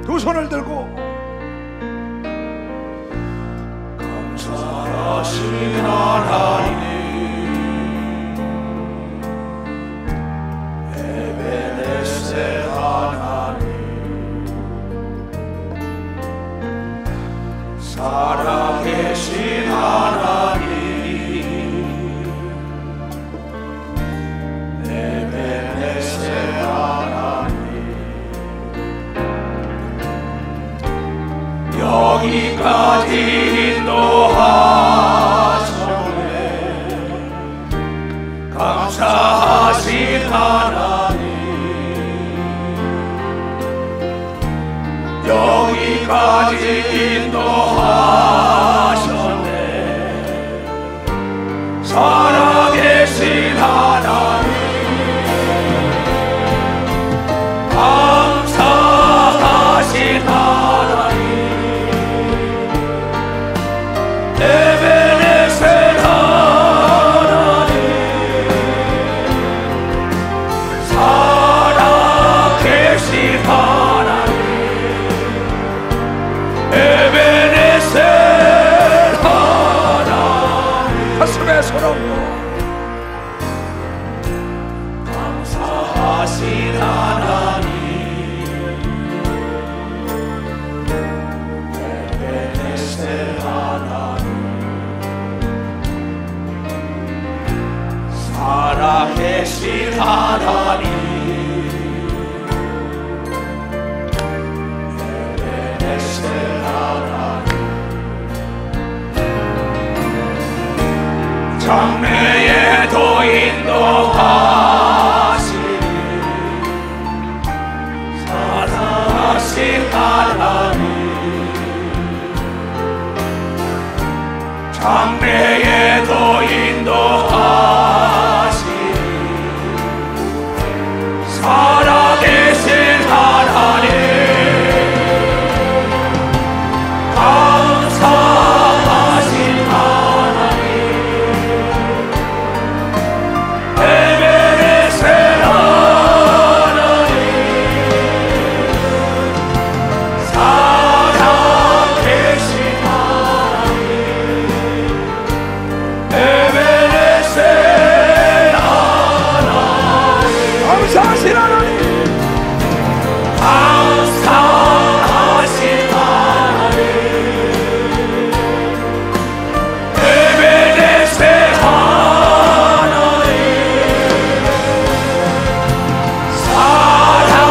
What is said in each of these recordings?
두 손을 들고 감사하신 하나님 에베네셀 하나님 살아계신 하나님 에베네셀 하나님 여기까지 인도하셨네 감사하신 하나님 여기까지 인도하셨네 살아계신 하나님 감사하신 하나님 에베네셀 하나님 살아계신 하나님 에베네셀 하나님 가슴에 손 얹고 감사하신 하나님 에베네셀 하나님 살아계신 하나님 에베네셀 하나님 장래에도 인도하시니 살아계신 하나님 장래에도 인도하시니 살아계신 하나님 감사하신 하나님 에베네셀 하나님 살아계신 하나님 에베네셀 하나님 감사하신 하나님 감사하신 하나님 에베네셀 하나님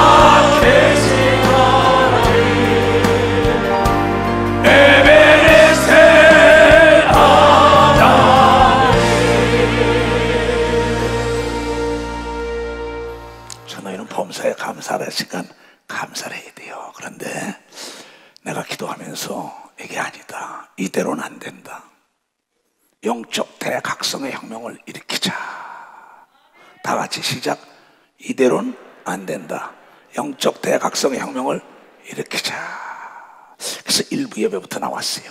살아계신 하나님 에베네셀 하나님 저 너희는 범사에 감사할 시간 감사를 해야 돼요. 그런데 내가 기도하면서 이게 아니다, 이대로는 안 된다, 영적 대각성의 혁명을 일으키자. 다 같이 시작. 이대로는 안 된다, 영적 대각성의 혁명을 일으키자. 그래서 일부 예배부터 나왔어요.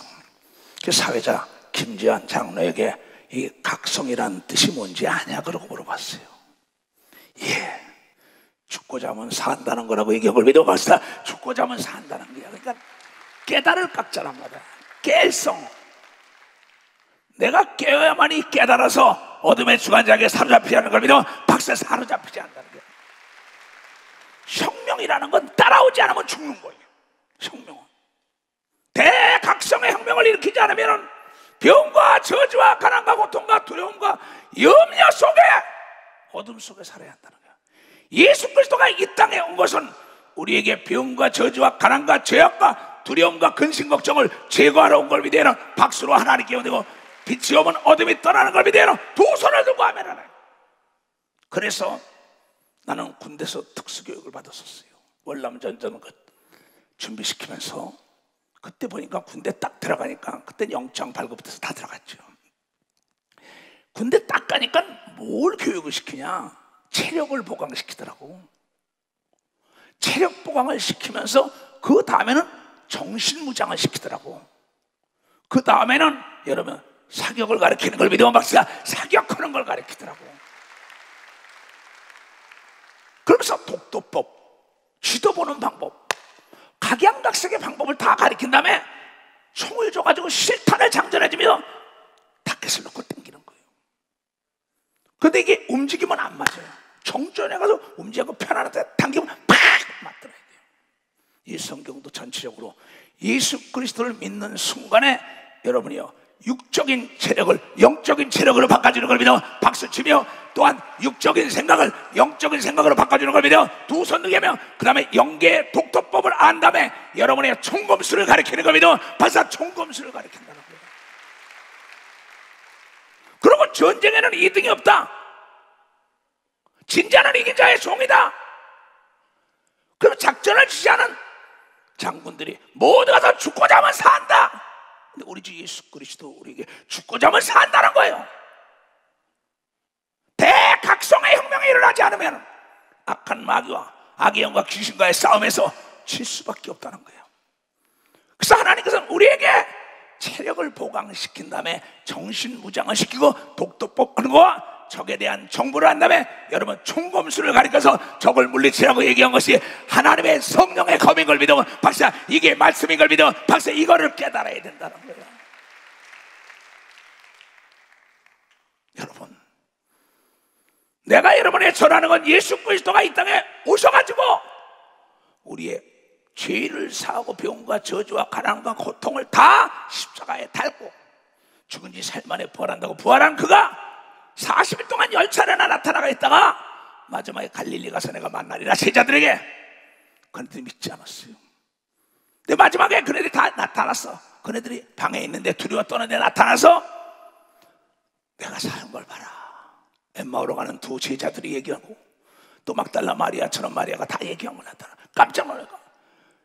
그 사회자 김지한 장로에게 이 각성이란 뜻이 뭔지 아냐 그러고 물어봤어요. 예, 죽고자 하면 산다는 거라고 얘기해 볼 믿어 봤다. 죽고자 하면 산다는 거야. 그러니까 깨달을 각자란 말이야. 깰성. 내가 깨어야만이 깨달아서 어둠의 주관자에게 사로잡히지 않는 걸 믿으면 박스에 사로잡히지 않는다는 거야. 혁명이라는 건 따라오지 않으면 죽는 거예요. 혁명은 대각성의 혁명을 일으키지 않으면 병과 저주와 가난과 고통과 두려움과 염려 속에 어둠 속에 살아야 한다는 거야. 예수 그리스도가 이 땅에 온 것은 우리에게 병과 저주와 가난과 죄악과 두려움과 근심 걱정을 제거하러 온 걸 믿어요. 박수로 하나님께 오되고 빛이 오면 어둠이 떠나는 걸 믿어요. 두 손을 들고 아멘 하나요. 그래서 나는 군대에서 특수교육을 받았었어요. 월남전쟁 준비시키면서 그때 보니까 군대 딱 들어가니까 그때 영장 발급돼서 다 들어갔죠. 군대 딱 가니까 뭘 교육을 시키냐, 체력을 보강시키더라고. 체력 보강을 시키면서 그 다음에는 정신무장을 시키더라고. 그 다음에는 여러분 사격을 가르치는 걸 믿으면 박사가 사격하는 걸 가르치더라고. 그러면서 독도법, 쥐도 보는 방법, 대각색의 방법을 다 가리킨 다음에 총을 줘가지고 실탄을 장전해주며 타켓을 놓고 당기는 거예요. 근데 이게 움직이면 안 맞아요. 정전에 가서 움직이고 편안할 때 당기면 팍 맞더라야 돼요. 이 성경도 전체적으로 예수 그리스도를 믿는 순간에 여러분이요, 육적인 체력을 영적인 체력으로 바꿔주는 걸 믿어 박수치며, 또한 육적인 생각을 영적인 생각으로 바꿔주는 걸 믿어 두 손 들게며, 그 다음에 영계의 독토법을 안 다음에 여러분의 총검수를 가리키는 걸 믿어 박사 총검수를 가리킨다는 거예요. 그리고 전쟁에는 2등이 없다. 진자는 이긴 자의 종이다. 그럼 작전을 지시하는 장군들이 모두 가서 죽고자 하면 산다. 근데 우리 주 예수 그리스도 우리에게 죽고자 하면 산다는 거예요. 대각성의 혁명이 일어나지 않으면 악한 마귀와 악의 영과 귀신과의 싸움에서 질 수밖에 없다는 거예요. 그래서 하나님께서는 우리에게 체력을 보강시킨 다음에 정신무장을 시키고 독도법 하는 거와 적에 대한 정보를 한 다음에 여러분 총검수를 가리켜서 적을 물리치라고 얘기한 것이 하나님의 성령의 검인 걸 믿어 박사, 이게 말씀인 걸 믿어 박사, 이거를 깨달아야 된다는 거예요. 여러분, 내가 여러분에게 전하는 건 예수 그리스도가 이 땅에 오셔가지고 우리의 죄를 사하고 병과 저주와 가난과 고통을 다 십자가에 달고 죽은 지 3일 만에 부활한다고 부활한 그가 40일 동안 10차례나 나타나가 있다가 마지막에 갈릴리 가서 내가 만나리라 제자들에게. 그네들이 믿지 않았어요. 근데 마지막에 그네들이 다 나타났어. 그네들이 방에 있는데 두려워 떠는데 나타나서 내가 사는 걸 봐라. 엠마오로 가는 두 제자들이 얘기하고 또 막달라 마리아처럼 마리아가 다 얘기한 걸 나타나. 깜짝 놀라니까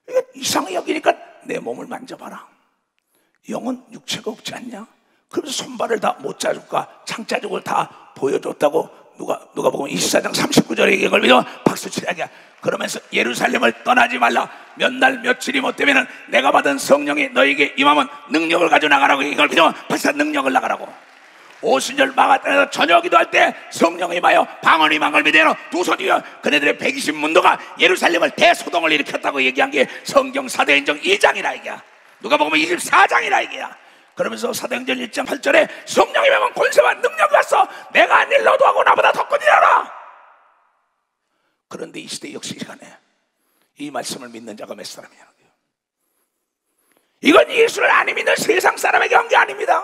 이게 이상하게 여기니까 내 몸을 만져봐라. 영은 육체가 없지 않냐? 그러면서 손발을 다 못 짜줄까 창자족을 다 보여줬다고 누가 보면 24장 39절에 얘기한 걸 믿어 박수치라게. 그러면서 예루살렘을 떠나지 말라. 몇 날 며칠이 못 되면은 내가 받은 성령이 너에게 임하면 능력을 가져 나가라고 이걸 믿어 박사, 능력을 나가라고. 오순절 마가다에서 저녁 기도할 때 성령이 임하여 방언이 임한 걸 믿어 두 손이여. 그네들의 120문도가 예루살렘을 대소동을 일으켰다고 얘기한 게 성경 사도행전 2장이라 이게야. 누가 보면 24장이라 이게야. 그러면서 사도행전 1장 8절에 성령이 임하면 권세와 능력이 왔어. 내가 한 일 너도 하고 나보다 더 권이라라. 그런데 이 시대 역시 시간에 이 말씀을 믿는 자가 몇 사람이냐는 거예요. 이건 예수를 안 믿는 세상 사람에게 한 게 아닙니다.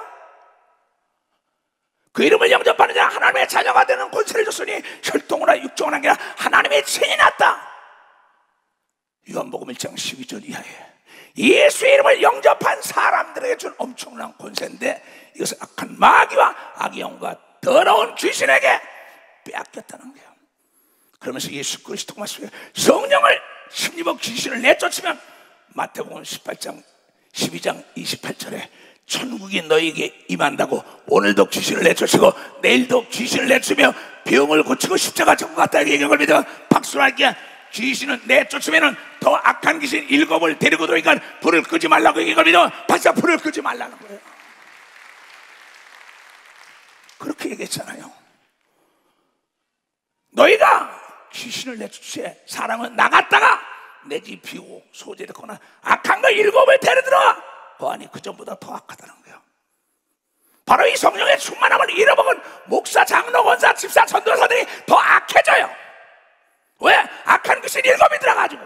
그 이름을 영접하는 자 하나님의 자녀가 되는 권세를 줬으니 혈통으로 육종을 한 게 아니라 하나님의 친이 났다. 요한복음 1장 12절 이하에 예수의 이름을 영접한 사람들에게 준 엄청난 권세인데 이것을 악한 마귀와 악의 영과 더러운 귀신에게 빼앗겼다는 거예요. 그러면서 예수 그리스도가 말씀해 성령을 심리고 귀신을 내쫓으면 마태복음 18장 12장 28절에 천국이 너에게 임한다고 오늘도 귀신을 내쫓고 내일도 귀신을 내쫓으며 병을 고치고 십자가 져고 갔다 얘기한 걸 믿어 박수를 할게. 귀신은 내쫓으면 더 악한 귀신 7을 데리고 들어오니까 불을 끄지 말라고 얘기한 걸 믿어 박사, 불을 끄지 말라는 거예요. 그렇게 얘기했잖아요. 너희가 귀신을 내쫓으에 사람은 나갔다가 내 집 비우고 소재됐거나 악한 거 7을 데려들어 보아니 그 전보다 더 악하다는 거예요. 바로 이 성령의 충만함을 잃어먹은 목사, 장로, 권사, 집사, 전도사들이 더 악해져요. 왜? 악한 귀신 7이 들어가지고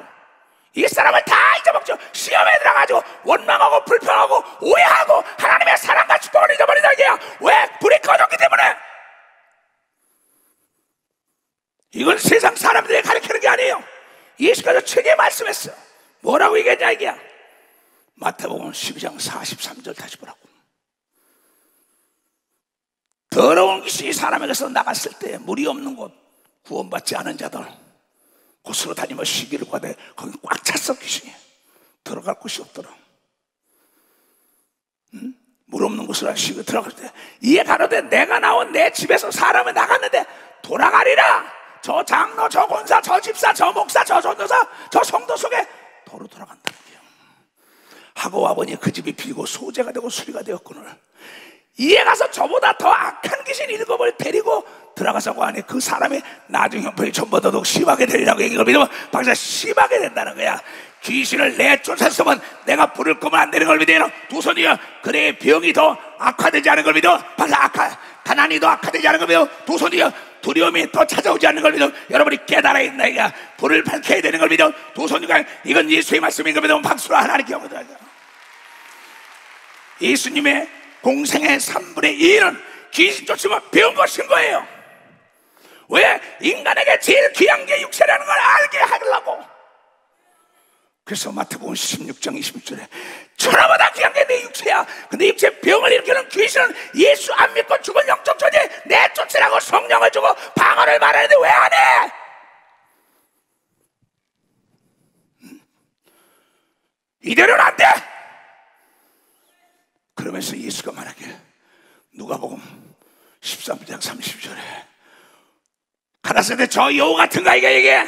이 사람을 다 잊어먹죠. 시험에 들어가지고 원망하고 불평하고 오해하고 하나님의 사랑과 축복을 잊어버린다 이게야. 왜? 불이 꺼졌기 때문에. 이건 세상 사람들이 가르치는 게 아니에요. 예수께서 책에 말씀했어. 뭐라고 얘기했냐 이게야. 마태복음 12장 43절 다시 보라고. 더러운 귀신이 사람에게서 나갔을 때 물이 없는 곳, 구원받지 않은 자들 곳으로 다니며 시기를 구하되 거기 꽉 찼어. 귀신이 들어갈 곳이 없더라. 물 없는 곳으로 시기 들어갈 때 이에 가로되 내가 나온 내 집에서 사람이 나갔는데 돌아가리라. 저 장로, 저 권사, 저 집사, 저 목사, 저 전도사, 저 성도 속에 도로 돌아간다는 거예요. 하고 아버니 그 집이 비고 소재가 되고 수리가 되었거늘 이에 가서 저보다 더 악한 귀신 7을 데리고 들어가서 그 안에 그 사람의 나중 형편이 전부 더 심하게 되리라고 얘기를 믿으면 박사 심하게 된다는 거야. 귀신을 내쫓았으면 내가 부를 거면 안 되는 걸 믿어요. 두 손이요. 그래 병이 더 악화되지 않은 걸 믿어. 박사 가난이 더 악화되지 않은 걸 믿어. 두 손이요. 두려움이 더 찾아오지 않는 걸 믿어. 여러분이 깨달아야 된다 이거야. 불을 밝혀야 되는 걸 믿어. 두 손이가 이건 예수의 말씀인 걸 믿으면 박수로 하나님께 영광을 드려요. 예수님의 공생의 3분의 2는 귀신 쫓으면 배운 것인 거예요. 왜? 인간에게 제일 귀한 게 육체라는 걸 알게 하려고. 그래서 마태복음 16장 26절에 천하보다 귀한 게 내 육체야. 근데 육체에 병을 일으키는 귀신은 예수 안 믿고 죽은 영적 존재 내쫓으라고 성령을 주고 방언을 말하는데 왜 안 해? 이대로는 안 돼. 그러면서 예수가 말하길 누가복음 13장 30절에 가라사대 때 저 여우 같은가 이게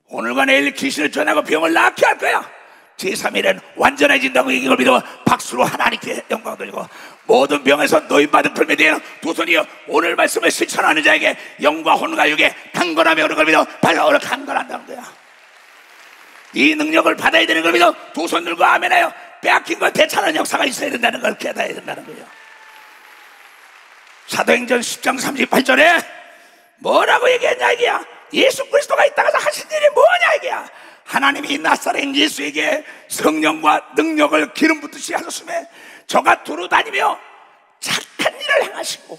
오늘과 내일 귀신을 전하고 병을 낫게 할 거야. 제3일엔 완전해진다고 얘기를 믿어 박수로 하나님께 영광 돌리고 모든 병에서 노인받은 풀매 되는 두 손이여 오늘 말씀을 실천하는 자에게 영과 혼과 육에 강건함이 오는 걸 믿어 바로 오늘 강건한다는 거야. 이 능력을 받아야 되는 걸 믿어 두 손 들고 아멘하여 빼앗긴 걸 되찾는 역사가 있어야 된다는 걸 깨달아야 된다는 거예요. 사도행전 10장 38절에 뭐라고 얘기했냐 이게야. 예수 그리스도가 이 땅에서 하신 일이 뭐냐 이게야. 하나님이 나사렛 예수에게 성령과 능력을 기름 붓듯이 하셨음에 저가 두루 다니며 착한 일을 행하시고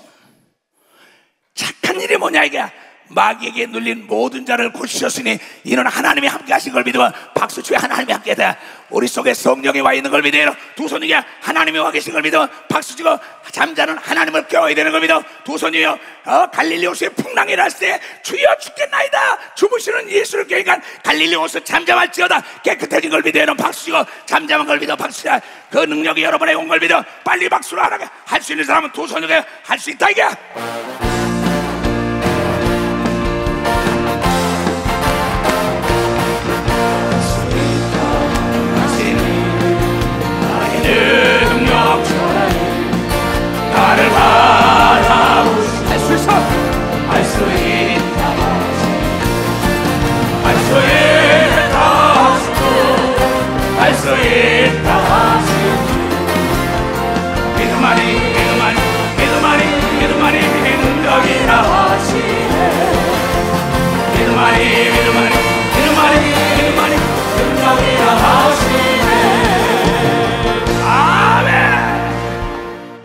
착한 일이 뭐냐 이게야. 마귀에게 눌린 모든 자를 고치셨으니 이는 하나님이 함께 하신 걸 믿으면 박수치에 하나님이 함께 하다. 우리 속에 성령이 와 있는 걸 믿어요. 두 손이게 하나님이 와 계신 걸 믿으면 박수치고 잠자는 하나님을 깨워야 되는 걸 믿어. 두 손이요 갈릴리 호수에 풍랑이 일어났을 때 주여 죽겠나이다 주무시는 예수를 깨니까 갈릴리 호수 잠잠할지어다 깨끗해진 걸 믿어요. 박수치고 잠잠한 걸 믿어. 박수치고 그 능력이 여러분에게 온 걸 믿어. 빨리 박수로 하라게. 할 수 있는 사람은 두 손이게 할 수 있다 이게. 나를 바라보시고 할 수 있어 할 수 있다 할 수 있다 할 수 있다 믿음만이 능력이라 하시네 믿음만이 능력이라 하시네. 아멘.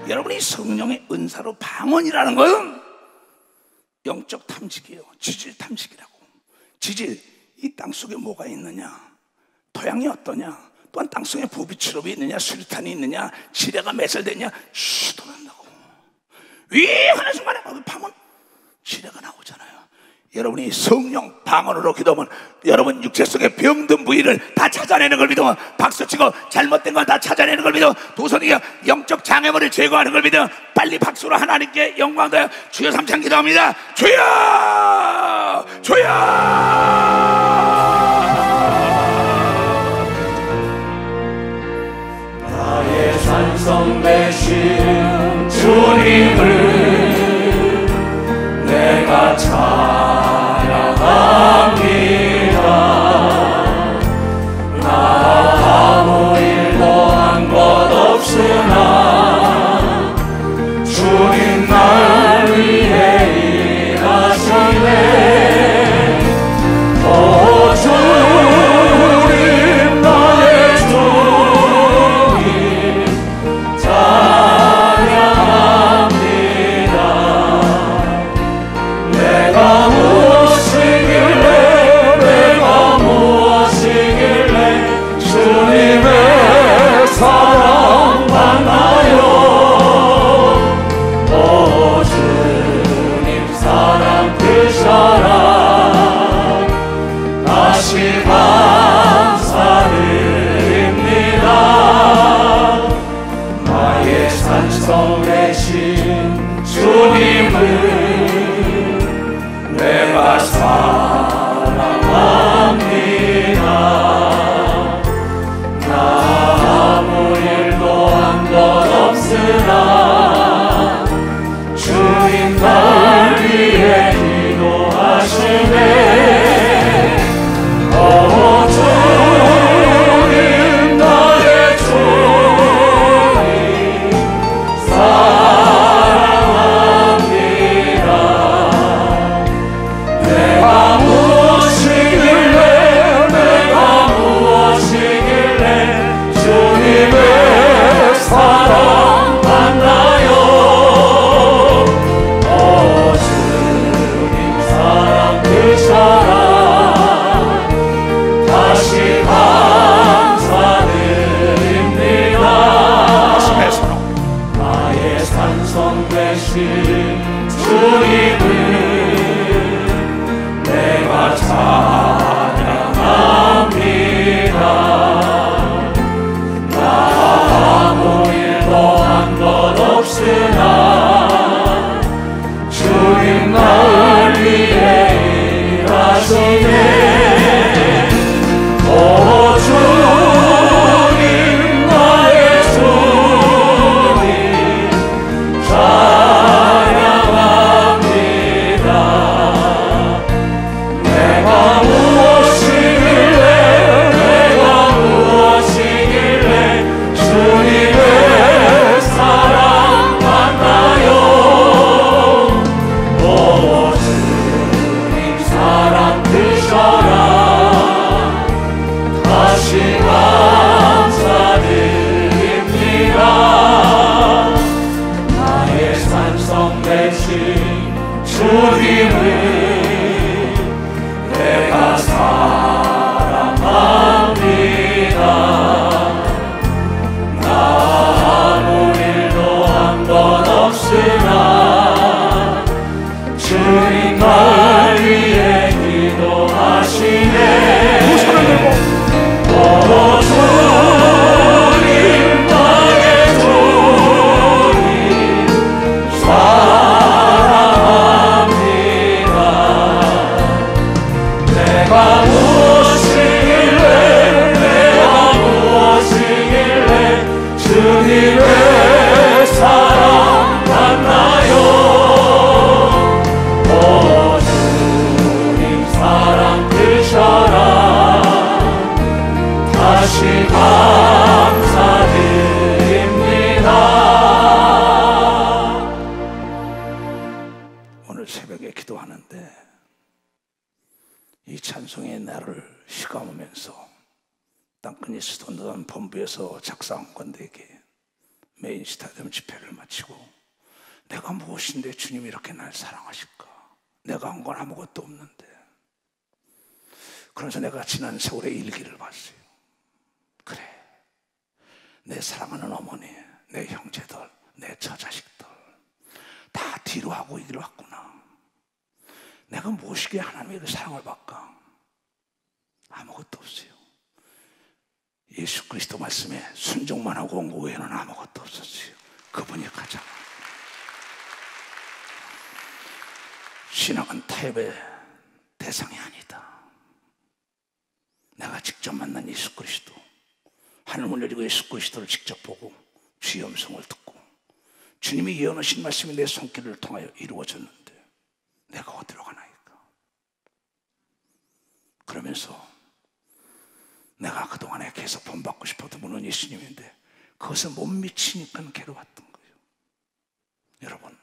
여러분이 성령의 은사로 방언이라는 것은 영적 탐식이에요. 지질 탐식이라고. 지질, 이 땅속에 뭐가 있느냐, 토양이 어떠냐, 또한 땅속에 부비출업이 있느냐, 수류탄이 있느냐, 지뢰가 매설되냐 시도한다고. 위 하는 순간에 거기 파면 지뢰가 나오잖아요. 여러분이 성령 방언으로 기도하면 여러분 육체 속에 병든 부위를 다 찾아내는 걸 믿어. 박수치고 잘못된 건 다 찾아내는 걸 믿어. 두 손이 영적 장애물을 제거하는 걸 믿어. 빨리 박수로 하나님께 영광 돌려 주여 삼창 기도합니다. 주여 주여. 나의 산성 되신 주님을 내가 찬양합니다. 나 아무 일도 한 것 없으나 주님 날 위해 일하시네. 오 주님 나의 주님 찬양합니다. 내가 무엇이길래 주님의 사랑 받나요. 오 주님 사랑 그 사랑 다시 감사드립니다. 나의 산성 되신 주님을 내가 사랑합니다. 나 아무 일도 한 것 없으나 내가 사랑합니다. 나 아무 일도 한 번 없으나 주님 날 위해 기도하시네. 두 손을 들고 주님 나의 주님 사랑합니다. 내가 무엇이길래 주님의 사랑 만나요. 오 주님 사랑 크셔라. 다시 감사드립니다. 오늘 새벽에 기도하는데 이 찬송의 나를 시감으면서 땅끝이 스톤던 본부에서 작사한 건데 이게 메인 스타디움 집회를 마치고 내가 무엇인데 주님이 이렇게 날 사랑하실까? 내가 한 건 아무것도 없는데. 그래서 내가 지난 세월의 일기를 봤어요. 그래, 내 사랑하는 어머니, 내 형제들, 내 처자식들 다 뒤로 하고 이 길을 왔구나. 내가 무엇이기에 하나님의 사랑을 받까? 아무것도 없어요. 예수 그리스도 말씀에 순종만 하고 온 거 외에는 아무것도 없었어요. 그분이 가장. 신앙은 타협의 대상이 아니다. 내가 직접 만난 예수 그리스도, 하늘을 열리고 예수 그리스도를 직접 보고 주의 음성을 듣고 주님이 예언하신 말씀이 내 손길을 통하여 이루어졌는데 내가 어디로 가나이까? 그러면서 내가 그동안에 계속 본받고 싶었던 분은 예수님인데 그것을 못 미치니까 괴로웠던 거예요. 여러분,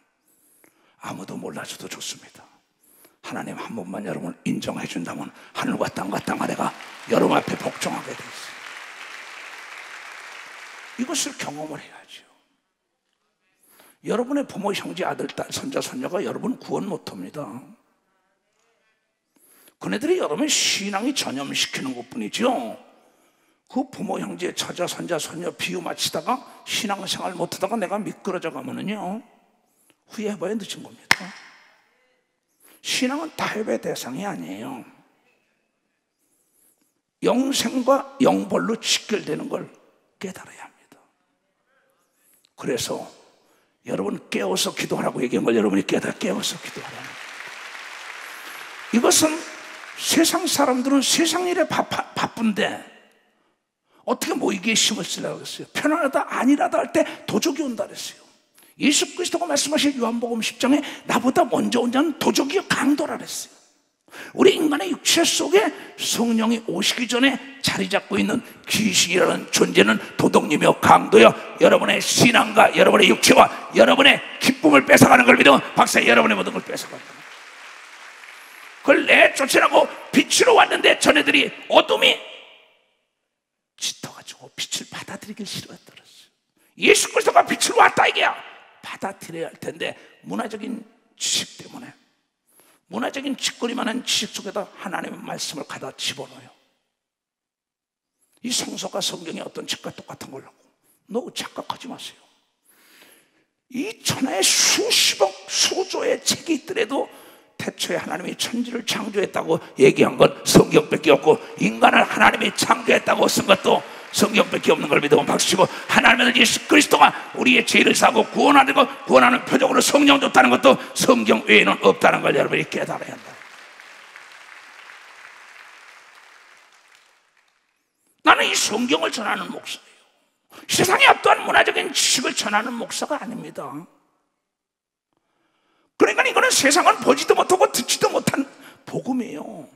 아무도 몰라줘도 좋습니다. 하나님 한 번만 여러분을 인정해 준다면 하늘과 땅과 땅 아래가 여러분 앞에 복종하게 돼 있어요. 이것을 경험을 해야죠. 여러분의 부모, 형제, 아들, 딸, 손자, 손녀가 여러분 구원 못합니다. 그네들이 여러분 신앙이 전염시키는 것뿐이죠. 그 부모, 형제, 처자, 손자, 손녀 비유 마치다가 신앙생활 못하다가 내가 미끄러져 가면은요 후회해봐야 늦은 겁니다. 신앙은 타협의 대상이 아니에요. 영생과 영벌로 직결되는 걸 깨달아야 합니다. 그래서 여러분 깨워서 기도하라고 얘기한 걸 여러분이 깨워서 기도하라는 거예요. 이것은 세상 사람들은 세상 일에 바쁜데 어떻게 모이기에 힘을 쓰려고 했어요. 편안하다 아니라다 할 때 도적이 온다 그랬어요. 예수 그리스도가 말씀하신 요한복음 10장에 나보다 먼저 온 자는 도적이요 강도라 그랬어요. 우리 인간의 육체 속에 성령이 오시기 전에 자리 잡고 있는 귀신이라는 존재는 도둑이며 강도여 여러분의 신앙과 여러분의 육체와 여러분의 기쁨을 뺏어가는 걸 믿으면 박사 여러분의 모든 걸 뺏어간다. 그걸 내쫓으라고 빛으로 왔는데 전애들이 어둠이 짙어가지고 빛을 받아들이길 싫어했더랬어요. 예수 그리스도가 빛으로 왔다 이게야 받아들여야 할 텐데 문화적인 지식 때문에 문화적인 짓거리만한 지식 속에다 하나님의 말씀을 갖다 집어넣어요. 이 성서가 성경의 어떤 책과 똑같은 걸로 너무 착각하지 마세요. 이 천하에 수십억 수조의 책이 있더라도 태초에 하나님이 천지를 창조했다고 얘기한 건 성경밖에 없고 인간을 하나님이 창조했다고 쓴 것도 성경밖에 없는 걸 믿으면 박수치고 하나님의 예수 그리스도가 우리의 죄를 사고 구원하는 것, 구원하는 표적으로 성령 줬다는 것도 성경 외에는 없다는 걸 여러분이 깨달아야 한다. 나는 이 성경을 전하는 목사예요. 세상에 어떠한 문화적인 지식을 전하는 목사가 아닙니다. 그러니까 이거는 세상은 보지도 못하고 듣지도 못한 복음이에요.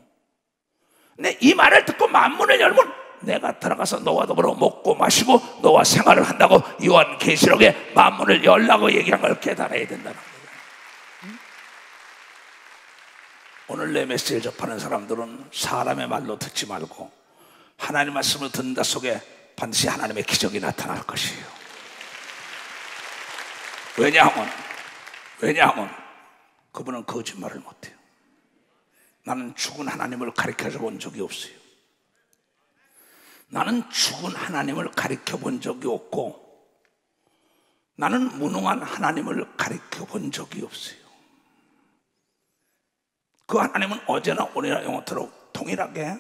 근데 이 말을 듣고 만문을 열면 내가 들어가서 너와 더불어 먹고 마시고 너와 생활을 한다고 요한계시록에 만문을 열라고 얘기한 걸 깨달아야 된다는 거예요. 오늘 내 메시지를 접하는 사람들은 사람의 말로 듣지 말고 하나님의 말씀을 듣는다 속에 반드시 하나님의 기적이 나타날 것이에요. 왜냐하면 그분은 거짓말을 못해요. 나는 죽은 하나님을 가르쳐줘 본 적이 없어요. 나는 죽은 하나님을 가르쳐 본 적이 없고, 나는 무능한 하나님을 가르쳐 본 적이 없어요. 그 하나님은 어제나 오늘이나 영원토록 동일하게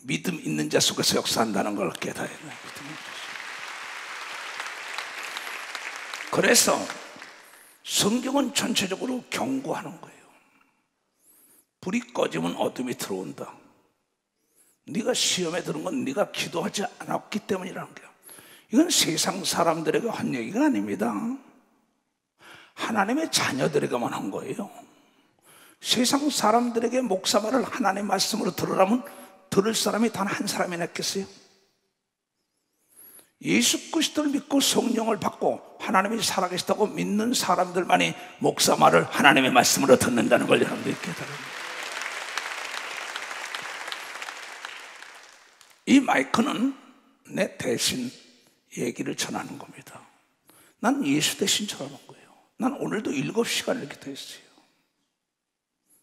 믿음 있는 자 속에서 역사한다는 걸 깨달아야 돼요. 그래서 성경은 전체적으로 경고하는 거예요. 불이 꺼지면 어둠이 들어온다. 네가 시험에 드는 건 네가 기도하지 않았기 때문이라는 거예요. 이건 세상 사람들에게 한 얘기가 아닙니다. 하나님의 자녀들에게만 한 거예요. 세상 사람들에게 목사 말을 하나님의 말씀으로 들으라면 들을 사람이 단 한 사람이나 있겠어요? 예수 그리스도를 믿고 성령을 받고 하나님이 살아계시다고 믿는 사람들만이 목사 말을 하나님의 말씀으로 듣는다는 걸 여러분들이 깨달아요. 이 마이크는 내 대신 얘기를 전하는 겁니다. 난 예수 대신 전하는 거예요. 난 오늘도 7시간을 기도했어요.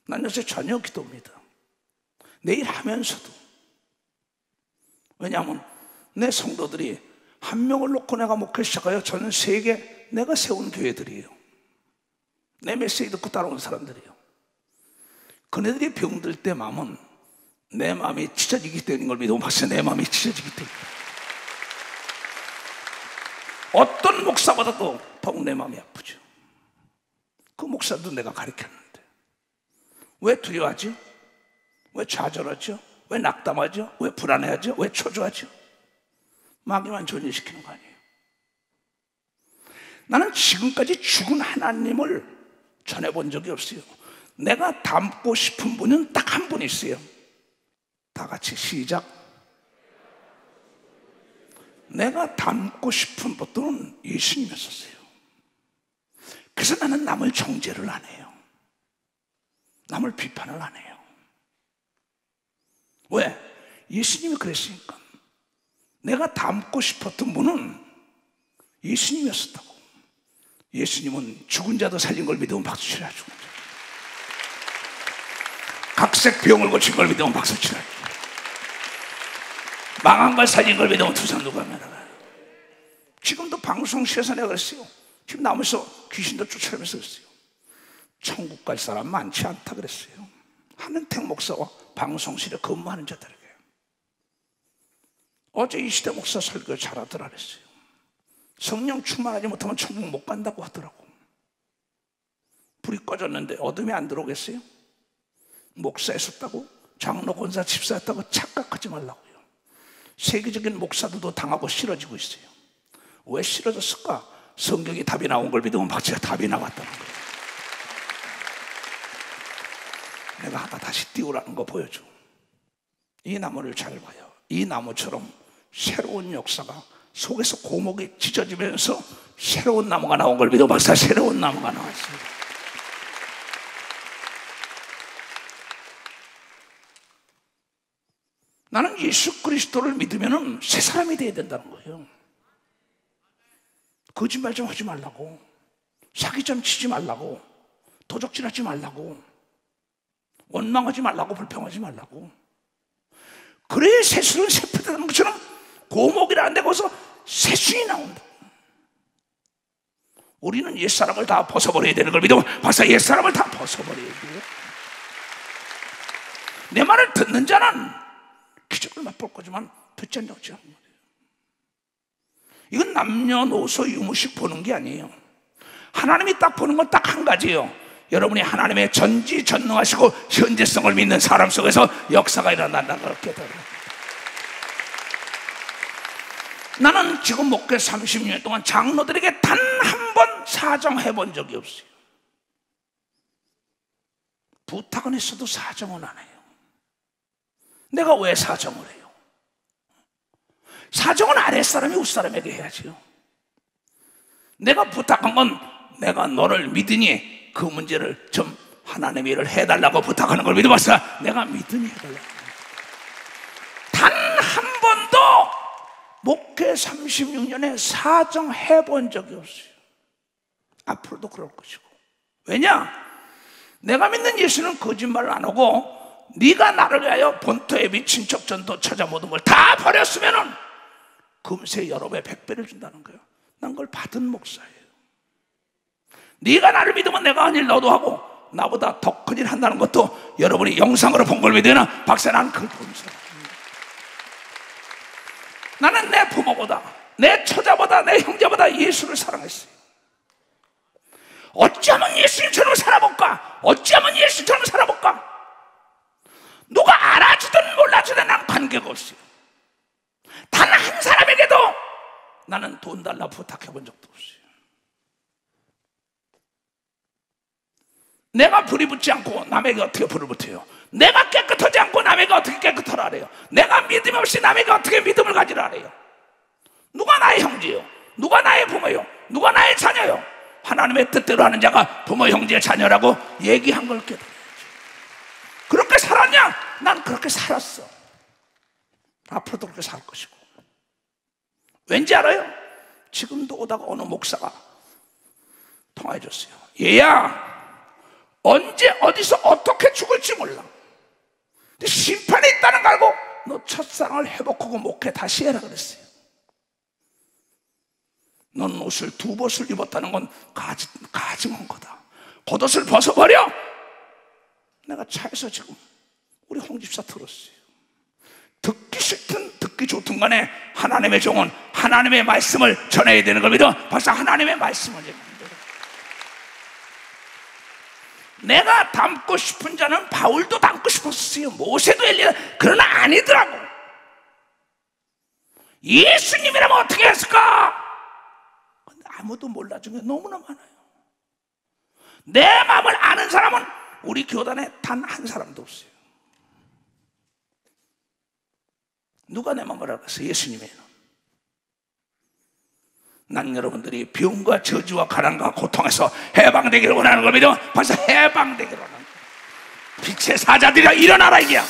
난 요새 저녁 기도입니다. 내일 하면서도. 왜냐하면 내 성도들이 한 명을 놓고 내가 목회 시작하여 전 세계 내가 세운 교회들이에요. 내 메시지 듣고 따라온 사람들이에요. 그네들이 병들 때 마음은 내 마음이 찢어지기 때문인 걸 믿으면 봤어요. 내 마음이 찢어지기 때문에. 어떤 목사보다도 더욱 내 마음이 아프죠. 그 목사도 내가 가르쳤는데 왜 두려워하죠? 왜 좌절하죠? 왜 낙담하죠? 왜 불안해하죠? 왜 초조하죠? 마귀만 존재시키는 거 아니에요. 나는 지금까지 죽은 하나님을 전해본 적이 없어요. 내가 닮고 싶은 분은 딱 한 분 있어요. 다 같이 시작. 내가 닮고 싶은 분은 예수님이었어요. 그래서 나는 남을 정죄를 안 해요. 남을 비판을 안 해요. 왜? 예수님이 그랬으니까. 내가 닮고 싶었던 분은 예수님이었다고. 예수님은 죽은 자도 살린 걸 믿으면 박수 치라. 죽은 자. 각색 병을 고친 걸 믿으면 박수 치라. 망한 걸 살린 걸 믿으면 두 손 누가 하면. 지금도 방송실에서 내가 그랬어요. 지금 나오면서 귀신도 쫓아내면서 그랬어요. 천국 갈 사람 많지 않다 그랬어요. 한은택 목사와 방송실에 근무하는 자들에게. 어제 이시대 목사 설교 잘하더라 그랬어요. 성령 충만하지 못하면 천국 못 간다고 하더라고. 불이 꺼졌는데 어둠이 안 들어오겠어요? 목사였었다고, 장로, 권사, 집사였다고 착각하지 말라고요. 세계적인 목사들도 당하고 싫어지고 있어요. 왜 싫어졌을까? 성경이 답이 나온 걸 믿으면 박지가 답이 나왔다는 거예요. 내가 하나 다시 띄우라는 거 보여줘. 이 나무를 잘 봐요. 이 나무처럼 새로운 역사가 속에서 고목이 찢어지면서 새로운 나무가 나온 걸 믿어 박사. 새로운 나무가 나왔어요. 나는 예수 그리스도를 믿으면 새 사람이 돼야 된다는 거예요. 거짓말 좀 하지 말라고, 사기 좀 치지 말라고, 도적질하지 말라고, 원망하지 말라고, 불평하지 말라고. 그래야 새순은 새풀되는 것처럼 고목이라 안 되고서 새순이 나온다. 우리는 옛사람을 다 벗어버려야 되는 걸 믿으면 벌써 옛사람을 다 벗어버려야 돼요. 내 말을 듣는 자는 기적을 맛볼 거지만 듣지 않는 자는 거예요. 이건 남녀노소 유무식 보는 게 아니에요. 하나님이 딱 보는 건 딱 한 가지예요. 여러분이 하나님의 전지전능하시고 현재성을 믿는 사람 속에서 역사가 일어난다는 걸 깨달아요. 나는 지금 목회 30년 동안 장로들에게 단 한 번 사정해 본 적이 없어요. 부탁은 했어도 사정은 안 해요. 내가 왜 사정을 해요? 사정은 아랫사람이 윗사람에게 해야지요. 내가 부탁한 건 내가 너를 믿으니 그 문제를 좀 하나님의 일을 해달라고 부탁하는 걸 믿어봤어. 내가 믿으니 해달라고. 단 한 번도 목회 36년에 사정해 본 적이 없어요. 앞으로도 그럴 것이고. 왜냐? 내가 믿는 예수는 거짓말을 안 하고 네가 나를 위하여 본토에 미친 척전도 처자 모든 걸 다 버렸으면은 금세 여러 배 100배를 준다는 거예요. 난 그걸 받은 목사예요. 네가 나를 믿으면 내가 한 일 너도 하고 나보다 더 큰 일 한다는 것도 여러분이 영상으로 본 걸 믿으나 박사 나는 그걸 본 사람. 나는 내 부모보다 내 처자보다 내 형제보다 예수를 사랑했어요. 어찌하면 예수님처럼 살아볼까? 어찌하면 예수님처럼 살아볼까? 누가 알아주든 몰라주든 난 관계가 없어요. 단 한 사람에게도 나는 돈 달라 부탁해 본 적도 없어요. 내가 불이 붙지 않고 남에게 어떻게 불을 붙여요? 내가 깨끗하지 않고 남에게 어떻게 깨끗하라 하래요? 내가 믿음 없이 남에게 어떻게 믿음을 가지라 하래요? 누가 나의 형제요? 누가 나의 부모요? 누가 나의 자녀요? 하나님의 뜻대로 하는 자가 부모, 형제, 자녀라고 얘기한 걸 깨달아야지. 그렇게 살았냐? 난 그렇게 살았어. 앞으로도 그렇게 살 것이고. 왠지 알아요? 지금도 오다가 어느 목사가 통화해 줬어요. 얘야, 언제 어디서 어떻게 죽을지 몰라. 근데 심판이 있다는 거 알고 너 첫사랑을 회복하고 목회 다시 해라 그랬어요. 넌 옷을 두 벗을 입었다는 건 가증한 거다. 겉옷을 벗어버려. 내가 차에서 지금 우리 홍 집사 들었어요. 듣기 싫든 듣기 좋든 간에 하나님의 종은 하나님의 말씀을 전해야 되는 걸 믿어. 벌써 하나님의 말씀을 얘기합니다. 내가 닮고 싶은 자는 바울도 닮고 싶었어요. 모세도 엘리야. 그러나 아니더라고. 예수님이라면 어떻게 했을까? 근데 아무도 몰라준 게 너무나 많아요. 내 마음을 아는 사람은 우리 교단에 단 한 사람도 없어요. 누가 내 마음을 알았어요? 예수님이에요. 난 여러분들이 병과 저주와 가난과 고통에서 해방되기를 원하는 걸 믿으면 벌써 해방되기를 원하는 거예요. 빛의 사자들이라 일어나라 이게야.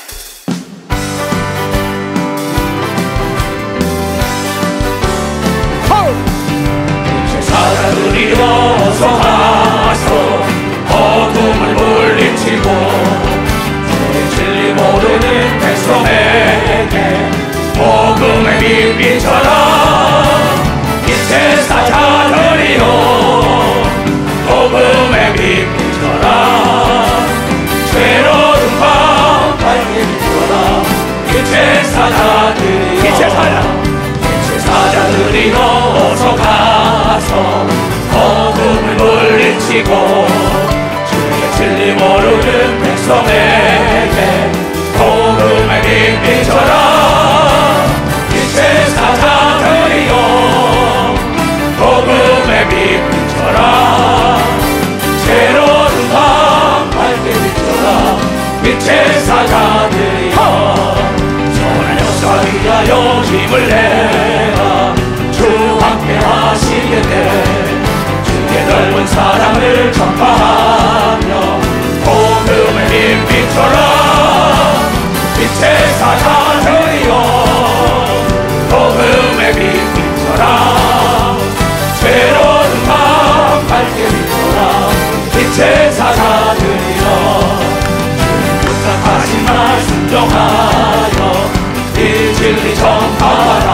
빛의 사자들이 어서 와서 어둠을 물리치고 주의 진리 모르는 백성에게 복음의 빛 비춰라. 빛의 사자들이여 복음의 빛 비춰라. 괴로운 밤 밝게 비춰라. 빛의 사자들이여 빛의 사자들이여 어서 가서 어둠을 물리치고 주의 진리 모르는 백성에게 복음의 빛 비춰라. 빛의 사자들이여 복음의 빛 비춰라. 새로운 밤 밝게 비춰라. 빛의 사자들이여 선한 역사 위하여 힘을 내라. 주 함께 하시겠네. 주의 넓은 사랑을 전파하며 복음의 빛 비춰라. 빛의 사자들이여 복음의 빛 비춰라. 새로운 밤 밝게 비춰라. 빛의 사자들이여 주님 부탁하신 말 순종하여 이 진리 전파하라.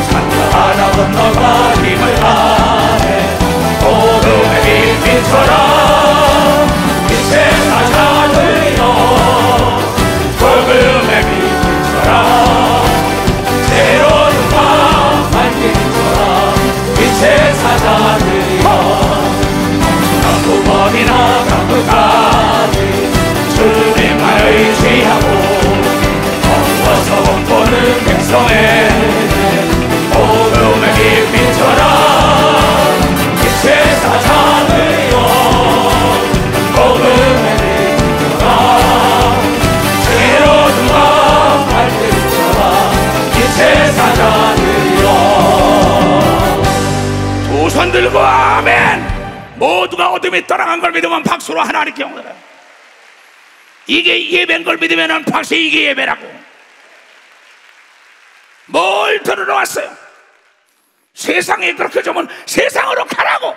산과 바다 건너가 힘을 다해 복음의 빛 비춰라. 빛의 사자들이여 복음의 빛 비춰라. 새로운 밤 밝게 비춰라. 빛의 사자들이여 강구머리나 강구까지 주님만 의지하고 엎어서 공포는 백성에게 복음의 빛 비춰라. 빛의 사자들이여 복음의 빛 비춰라. 새로운 밤 밝게 비춰라. 빛의 사자들이여 두 손 들고 아멘. 모두가 어둠에 떠나간 걸 믿으면 박수로 하나님께 영광을. 이게 예배인 걸 믿으면 박수. 이게 예배라고. 뭘 들으러 왔어요? 세상에 그렇게 좀 세상으로 가라고.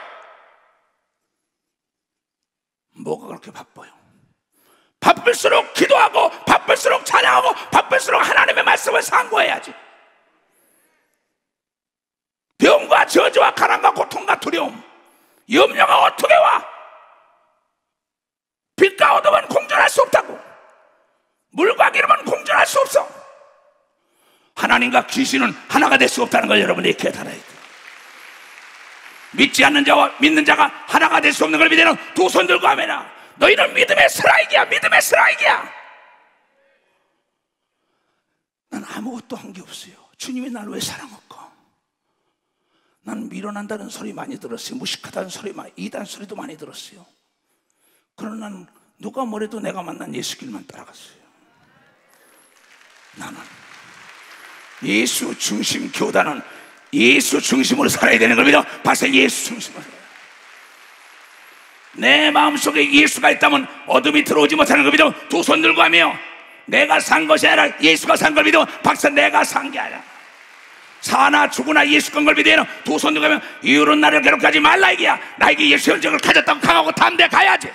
뭐가 그렇게 바빠요? 바쁠수록 기도하고 바쁠수록 찬양하고 바쁠수록 하나님의 말씀을 상고해야지. 병과 저주와 가난과 고통과 두려움, 염려가 어떻게 와? 빛과 어둠은 공존할 수 없다고. 물과 기름은 공존할 수 없어. 하나님과 귀신은 하나가 될 수 없다는 걸 여러분이 깨달아야 돼. 믿지 않는 자와 믿는 자가 하나가 될 수 없는 걸 믿으면 두 손 들고 하면은 너희는 믿음의 스라이기야. 믿음의 스라이기야. 난 아무것도 한 게 없어요. 주님이 날 왜 사랑할까? 난 밀어난다는 소리 많이 들었어요. 무식하다는 소리 많이, 이단 소리도 많이 들었어요. 그러나 난 누가 뭐래도 내가 만난 예수 길만 따라갔어요. 나는 예수 중심 교단은 예수 중심으로 살아야 되는 겁니다. 바로 예수 중심으로. 내 마음속에 예수가 있다면 어둠이 들어오지 못하는 겁니다. 두 손 들고 하며 내가 산 것이 아니라 예수가 산 걸 믿어. 박사 내가 산 게 아니라 사나 죽으나 예수 건 걸 믿어. 두 손 들고 하며 이후로는 나를 괴롭히지 말라 이게야. 나에게 예수 현적을 가졌다고 강하고 담대 가야지.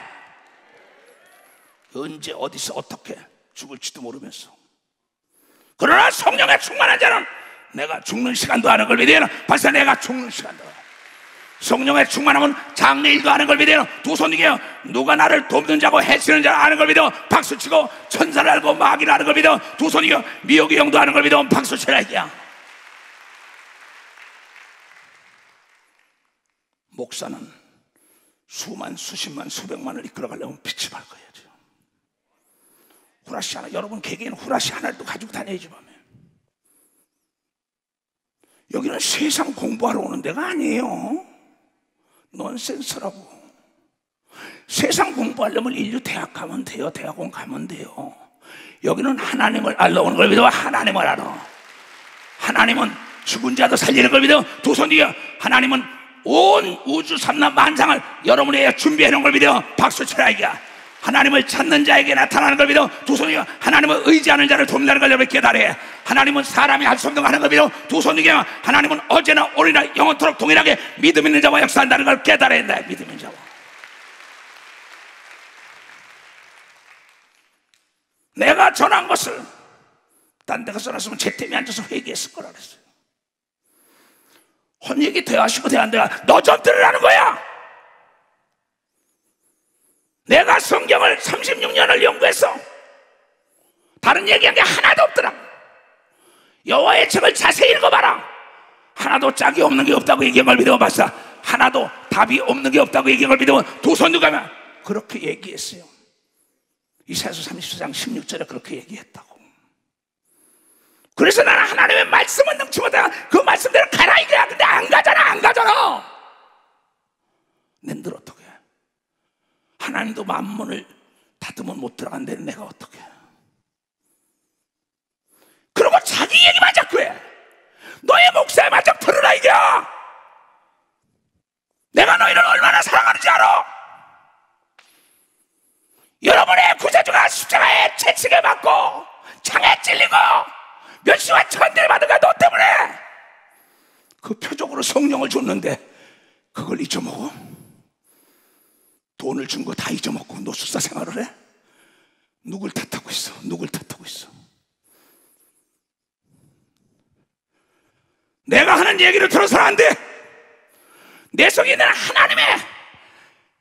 언제 어디서 어떻게 죽을지도 모르면서. 그러나 성령에 충만한 자는 내가 죽는 시간도 아는 걸 믿어요. 벌써 내가 죽는 시간도. 성령에 충만하면 장래일도 아는 걸 믿어요. 두 손 이게요. 누가 나를 돕는 자고 해치는 자 아는 걸 믿어. 박수치고 천사를 알고 마귀를 아는 걸 믿어. 두 손 이게요. 미혹의 영도 아는 걸 믿어. 박수치라 이게야. 목사는 수만 수십만 수백만을 이끌어가려면 빛이 밝아야죠. 후라시 하나, 여러분 개개인 후라시 하나도 가지고 다녀야지 보면. 여기는 세상 공부하러 오는 데가 아니에요. 넌센스라고. 세상 공부하려면 인류 대학 가면 돼요. 대학원 가면 돼요. 여기는 하나님을 알러 오는 걸 믿어. 하나님을 알아. 하나님은 죽은 자도 살리는 걸 믿어. 두 손 뒤에 하나님은 온 우주 삼남 만상을 여러분에게 준비해 놓은 걸 믿어. 박수 쳐라 이거야. 하나님을 찾는 자에게 나타나는 걸 믿어. 두 손이 하나님을 의지하는 자를 돕는다는 걸 여러분 깨달아. 하나님은 사람이 할 수 없는 거 하는 걸 믿어. 두 손이 하나님은 어제나 오늘이나 영원토록 동일하게 믿음 있는 자와 역사한다는 걸 깨달아야 된다. 믿음 있는 자와. 내가 전한 것을 딴 데가 전했으면 제 템에 앉아서 회개했을 거라 그랬어요. 혼 얘기 대하시고 대한대가 너 좀 들으라는 거야. 내가 성경을 36년을 연구해서 다른 얘기한 게 하나도 없더라. 여호와의 책을 자세히 읽어봐라. 하나도 짝이 없는 게 없다고 얘기한 걸 믿어봤어. 하나도 답이 없는 게 없다고 얘기한 걸 믿어. 두 손 누가 하면 그렇게 얘기했어요. 이사야서 34장 16절에 그렇게 얘기했다고. 그래서 나는 하나님의 말씀은 능치 못해. 그 말씀대로 가라 이거야. 근데 안 가잖아. 안 가잖아. 낸들 어떡해. 하나님도 만문을 닫으면 못 들어간다는 내가 어떡해. 그리고 자기 얘기만 자꾸 해. 너의 목사에만 좀 들으라 이거야. 내가 너희를 얼마나 사랑하는지 알아. 여러분의 구세주가 십자가에 채찍에 맞고 창에 찔리고 멸시와 천대를 받은 거 너 때문에. 그 표적으로 성령을 줬는데 그걸 잊어먹어? 돈을 준 거 다 잊어먹고 너 수사 생활을 해? 누굴 탓하고 있어? 누굴 탓하고 있어? 내가 하는 얘기를 들어서는 안 돼. 내 속에 있는 하나님의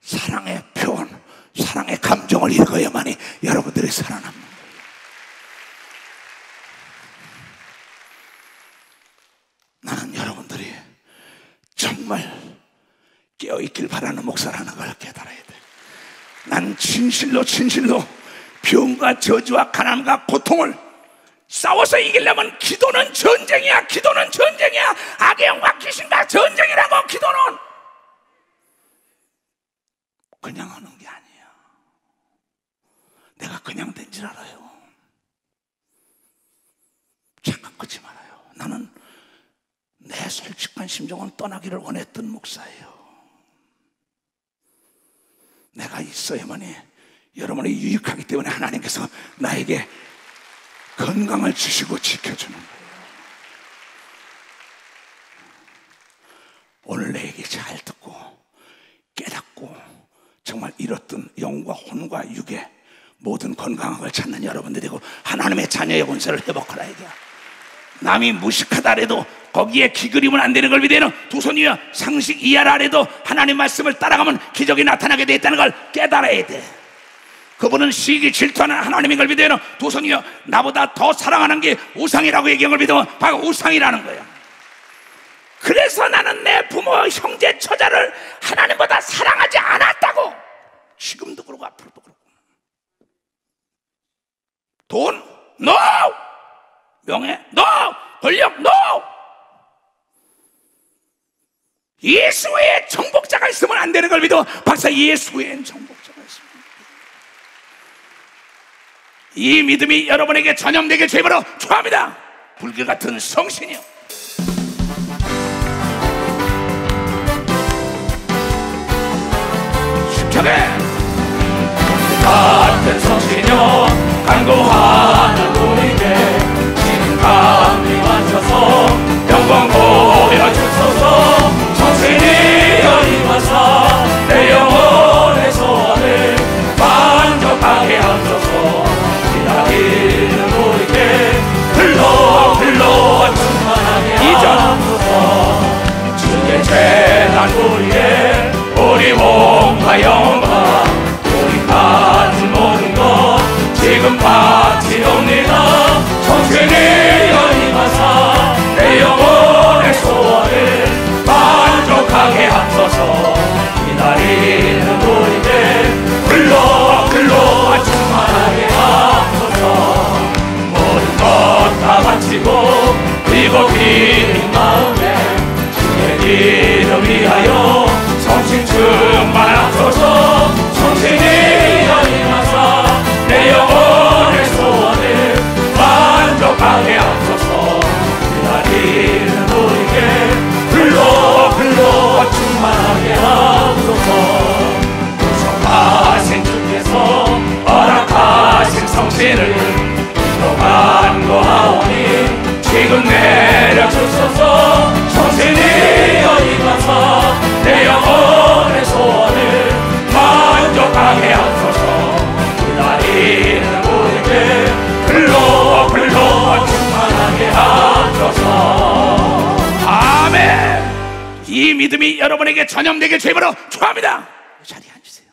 사랑의 표현, 사랑의 감정을 읽어야만이 여러분들이 살아남는 거예요. 나는 여러분들이 정말 깨어있길 바라는 목사라는 걸 깨달아야 돼. 난 진실로 병과 저주와 가난과 고통을 싸워서 이기려면 기도는 전쟁이야. 기도는 전쟁이야. 악의 영과 귀신과 전쟁이라고. 기도는 그냥 하는 게 아니야. 내가 그냥 된 줄 알아요. 착각 하지 말아요. 나는 내 솔직한 심정은 떠나기를 원했던 목사예요. 내가 있어야만이 여러분이 유익하기 때문에 하나님께서 나에게 건강을 주시고 지켜주는 거예요. 오늘 내 얘기 잘 듣고 깨닫고 정말 잃었던 영과 혼과 육의 모든 건강한 걸 찾는 여러분들이고 하나님의 자녀의 권세를 회복하라 이거야. 남이 무식하다 해도 거기에 기그리면 안 되는 걸 믿어요. 두 손 위에 상식 이하라 해도 하나님 말씀을 따라가면 기적이 나타나게 돼 있다는 걸 깨달아야 돼. 그분은 시기 질투하는 하나님인 걸 믿어요. 두 손 위에 나보다 더 사랑하는 게 우상이라고 얘기한 걸 믿으면 바로 우상이라는 거야. 그래서 나는 내 부모, 형제, 처자를 하나님보다 사랑하지 않았다고. 지금도 그러고 앞으로도 그러고. 돈? NO! 명예? NO! 권력? NO! 예수 외에 정복자가 있으면 안 되는 걸 믿어. 박사, 예수 외엔 정복자가 있으면 안 돼. 이 믿음이 여러분에게 전염되게 주님으로 축원합니다. 불길 같은 성신이요, 같은 성신여 간구하는 우리에게 지금 감리 맞춰서 영광 보여주소서. 성신이 여임하사 내 영혼의 소원을 만족하게 하소서. 기다리는 우리에게 불러 충만하게 하소서. 주의 재단 우리의 우리 몸과 영혼과 우리 가진 모든 것 지금 바치옵니다. 성신이 여임하사 내 영혼의 소원을 만족하게 하소서. 기다리는 우리들 불러 충만하게 하소서. 모든 것 다 바치고 그리고 빈 마음에 주의 이름 위하여 성신 충만하소서. 성신이 여임하사 내 영혼의 소원을 만족하게 하소서. 기다리는 우리에게 불러 충만하게 하소서. 구속하신 주께서 허락하신 성신을 이동한 거하오니 지금 내려주소서. 성신이 여임하사 내 영혼의 소원을 만족하게 하소서. 기다리는 우리에게 불러 충만하게 하소서. 아멘. 이 믿음이 여러분에게 전염되게 주님으로 축원합니다. 자리에 앉으세요.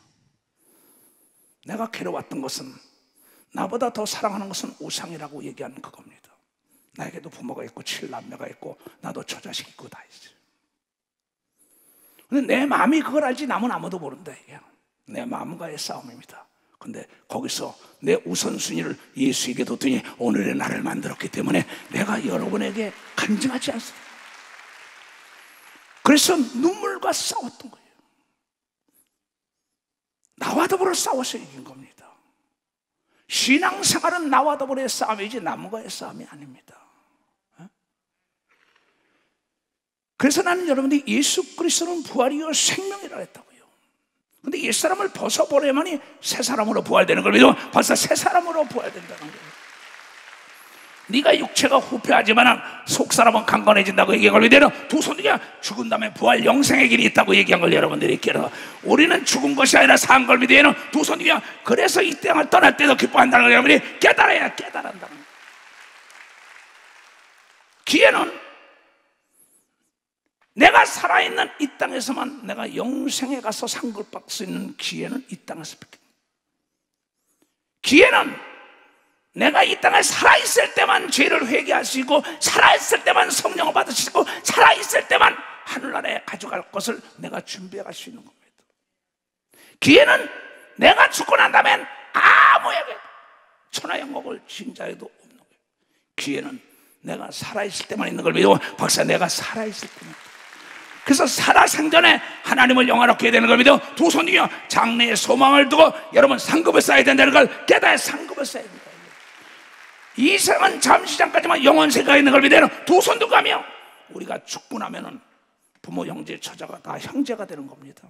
내가 괴로웠던 것은, 나보다 더 사랑하는 것은 우상이라고 얘기하는 그겁니다. 나에게도 부모가 있고 7남매가 있고 나도 처자식 있고 다 있어요. 근데 내 마음이 그걸 알지 남은 아무도 모른다 이게. 내 마음과의 싸움입니다. 근데 거기서 내 우선순위를 예수에게 뒀더니 오늘의 나를 만들었기 때문에 내가 여러분에게 간증하지 않습니다. 그래서 눈물과 싸웠던 거예요. 나와 더불어 싸워서 이긴 겁니다. 신앙생활은 나와 더불어의 싸움이지 남과의 싸움이 아닙니다. 그래서 나는 여러분들이 예수 그리스도는 부활이요 생명이라 했다고요. 근데 옛사람을 벗어버려야만이 새 사람으로 부활되는 걸 믿으면 벌써 새 사람으로 부활된다는 거예요. 네가 육체가 후패하지만 속사람은 강건해진다고 얘기한 걸 믿으면 두 손이가 죽은 다음에 부활 영생의 길이 있다고 얘기한 걸 여러분들이 깨달아. 우리는 죽은 것이 아니라 산 걸 믿으면 두 손이가 그래서 이 땅을 떠날 때도 기뻐한다는 걸 여러분들이 깨달아한다는 거예요. 기회는 내가 살아있는 이 땅에서만, 내가 영생에 가서 상급을 받을 수 있는 기회는 이 땅에서 뵙게. 기회는 내가 이 땅에 살아있을 때만 죄를 회개할 수 있고, 살아있을 때만 성령을 받을 수 있고, 살아있을 때만 하늘나라에 가져갈 것을 내가 준비해 갈 수 있는 겁니다. 기회는 내가 죽고 난 다음엔 아무에게 천하영광을 진 자에도 없는 거예요. 기회는 내가 살아있을 때만 있는 걸 믿고, 박사 내가 살아있을 때만. 그래서 살아생전에 하나님을 영화롭게 해야 되는 걸 믿어 두 손이며 장래의 소망을 두고 여러분 상급을 쌓아야 된다는 걸 깨달아 상급을 쌓아야 된다. 이 세상은 잠시 잠깐지만 영원세가 있는 걸 믿어 두 손 두고 가며 우리가 죽고 나면은 부모, 형제, 처자가 다 형제가 되는 겁니다.